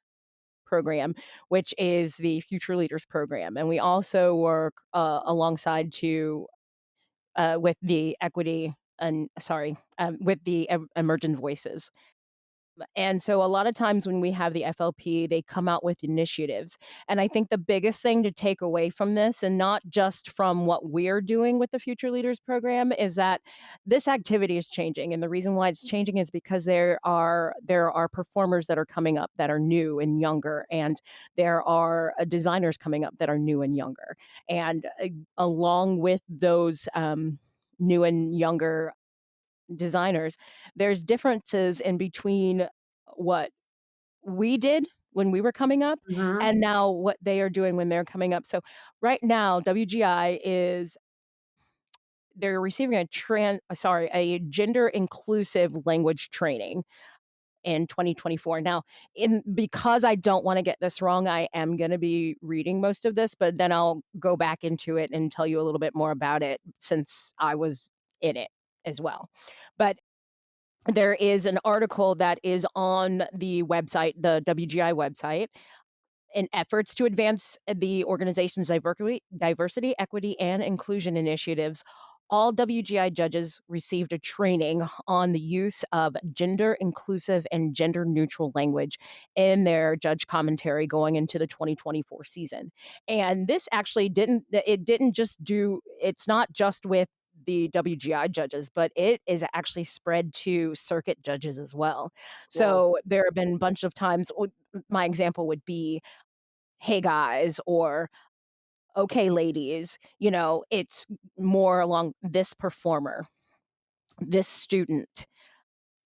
program, which is the Future Leaders program. And we also work alongside with the equity and with the emergent voices. And so a lot of times when we have the FLP, they come out with initiatives. And I think the biggest thing to take away from this, and not just from what we're doing with the Future Leaders program, is that this activity is changing. And the reason why it's changing is because there are performers that are coming up that are new and younger, and there are designers coming up that are new and younger. And along with those new and younger designers, there's differences in between what we did when we were coming up and now what they are doing when they're coming up. So right now, WGI they're receiving a gender inclusive language training in 2024. Now, because I don't want to get this wrong, I am going to be reading most of this, but then I'll go back into it and tell you a little bit more about it since I was in it as well. But there is an article that is on the website, the WGI website, in efforts to advance the organization's diversity, equity, and inclusion initiatives. All WGI judges received a training on the use of gender inclusive and gender neutral language in their judge commentary going into the 2024 season. And this actually it's not just with the WGI judges, but it is actually spread to circuit judges as well. So there have been a bunch of times, my example would be, hey guys, or okay ladies, it's more along this performer, this student,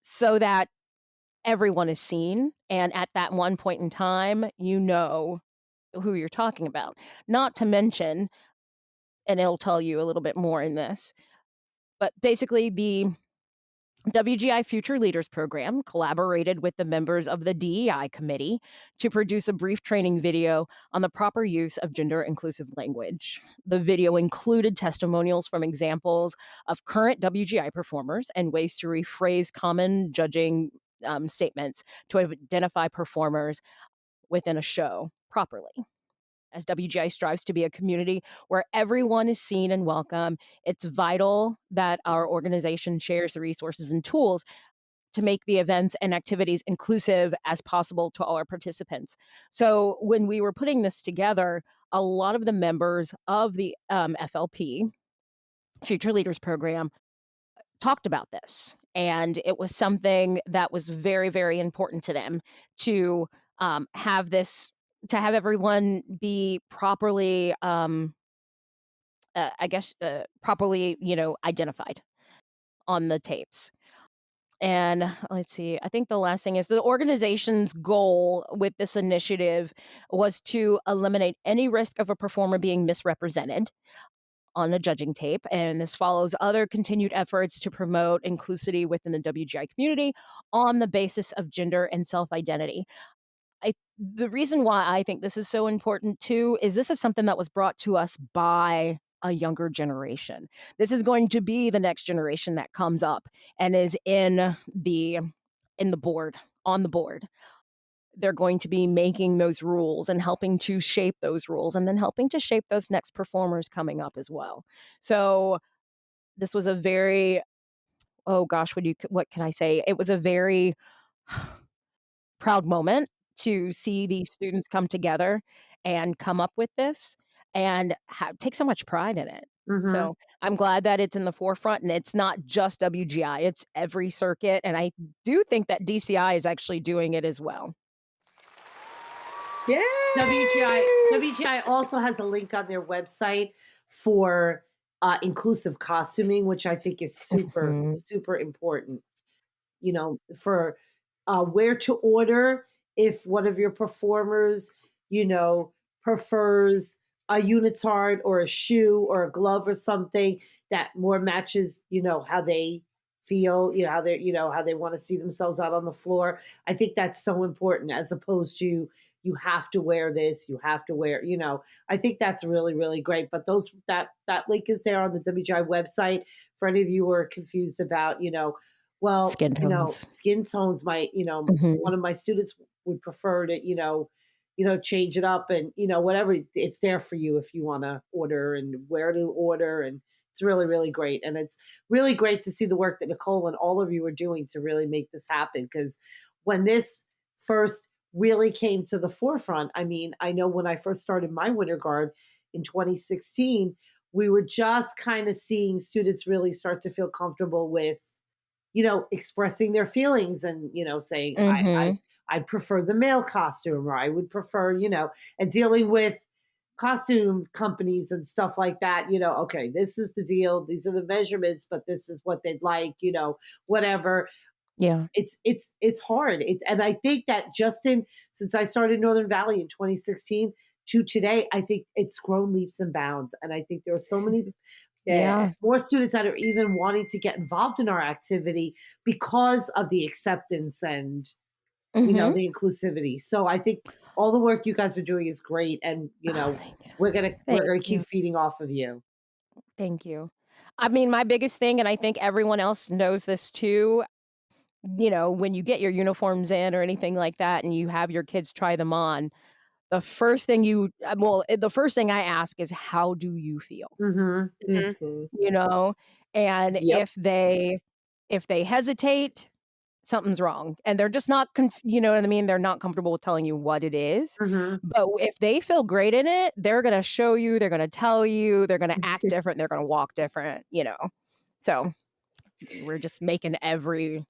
so that everyone is seen. And at that one point in time, you know who you're talking about. Not to mention, and it'll tell you a little bit more in this, but basically the WGI Future Leaders Program collaborated with the members of the DEI committee to produce a brief training video on the proper use of gender-inclusive language. The video included testimonials from examples of current WGI performers and ways to rephrase common judging statements to identify performers within a show properly. As WGI strives to be a community where everyone is seen and welcome, it's vital that our organization shares the resources and tools to make the events and activities inclusive as possible to all our participants. So when we were putting this together, a lot of the members of the FLP, Future Leaders Program, talked about this. And it was something that was very, very important to them to have this, to have everyone be properly, properly, identified on the tapes. And let's see, I think the last thing is the organization's goal with this initiative was to eliminate any risk of a performer being misrepresented on a judging tape. And this follows other continued efforts to promote inclusivity within the WGI community on the basis of gender and self-identity. The reason why I think this is so important too is this is something that was brought to us by a younger generation. This is going to be the next generation that comes up and is on the board. They're going to be making those rules and helping to shape those rules, and then helping to shape those next performers coming up as well. So this was a very, what can I say? It was a very proud moment to see these students come together and come up with this. and take so much pride in it. So I'm glad that it's in the forefront, and it's not just WGI, it's every circuit. And I do think that DCI is actually doing it as well. Yeah. WGI also has a link on their website for inclusive costuming, which I think is super important. You know, for where to order if one of your performers, you know, prefers a unitard or a shoe or a glove or something that more matches, you know, how they feel, you know, how they want to see themselves out on the floor. I think that's so important, as opposed to you have to wear this, you have to wear, you know, I think that's really, really great. But that link is there on the WGI website for any of you who are confused about, you know, well, skin tones. You know, skin tones might, you know, one of my students would prefer to, you know, change it up, and, you know, whatever, it's there for you if you want to order and where to order. And it's really, really great. And it's really great to see the work that Nicole and all of you are doing to really make this happen. Because when this first really came to the forefront, I mean, I know when I first started my Winter Guard in 2016, we were just kind of seeing students really start to feel comfortable with, you know, expressing their feelings and, you know, saying, I'd prefer the male costume, or I would prefer, you know, and dealing with costume companies and stuff like that, you know, okay, this is the deal, these are the measurements, but this is what they'd like, you know, whatever. Yeah. It's hard. And I think that since I started Northern Valley in 2016 to today, I think it's grown leaps and bounds. And I think there are so many more students that are even wanting to get involved in our activity because of the acceptance and, you know, the inclusivity. So I think all the work you guys are doing is great. And, you know, we're going to keep feeding off of you. Thank you. I mean, my biggest thing, and I think everyone else knows this too, you know, when you get your uniforms in or anything like that and you have your kids try them on, the first thing I ask is, how do you feel? You know, and if they hesitate, something's wrong, and they're just not, you know what I mean? They're not comfortable with telling you what it is. But if they feel great in it, they're going to show you, they're going to tell you, they're going to act different, they're going to walk different, you know? So we're just making every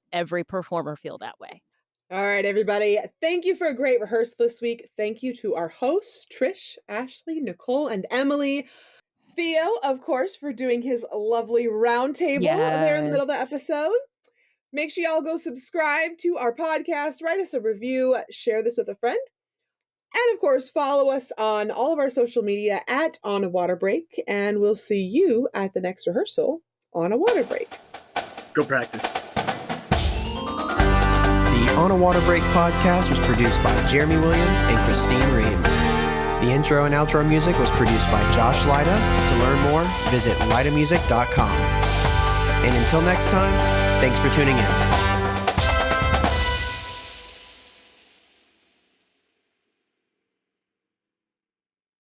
performer feel that way. All right, everybody. Thank you for a great rehearsal this week. Thank you to our hosts, Trish, Ashlee, Nicole, and Emily. Theo, of course, for doing his lovely roundtable there in the middle of the episode. Make sure y'all go subscribe to our podcast, write us a review, share this with a friend. And of course, follow us on all of our social media at On a Water Break. And we'll see you at the next rehearsal on a water break. Go practice. The On a Water Break podcast was produced by Jeremy Williams and Christine Ream. The intro and outro music was produced by Josh Lyda. To learn more, visit lydamusic.com. And until next time, thanks for tuning in.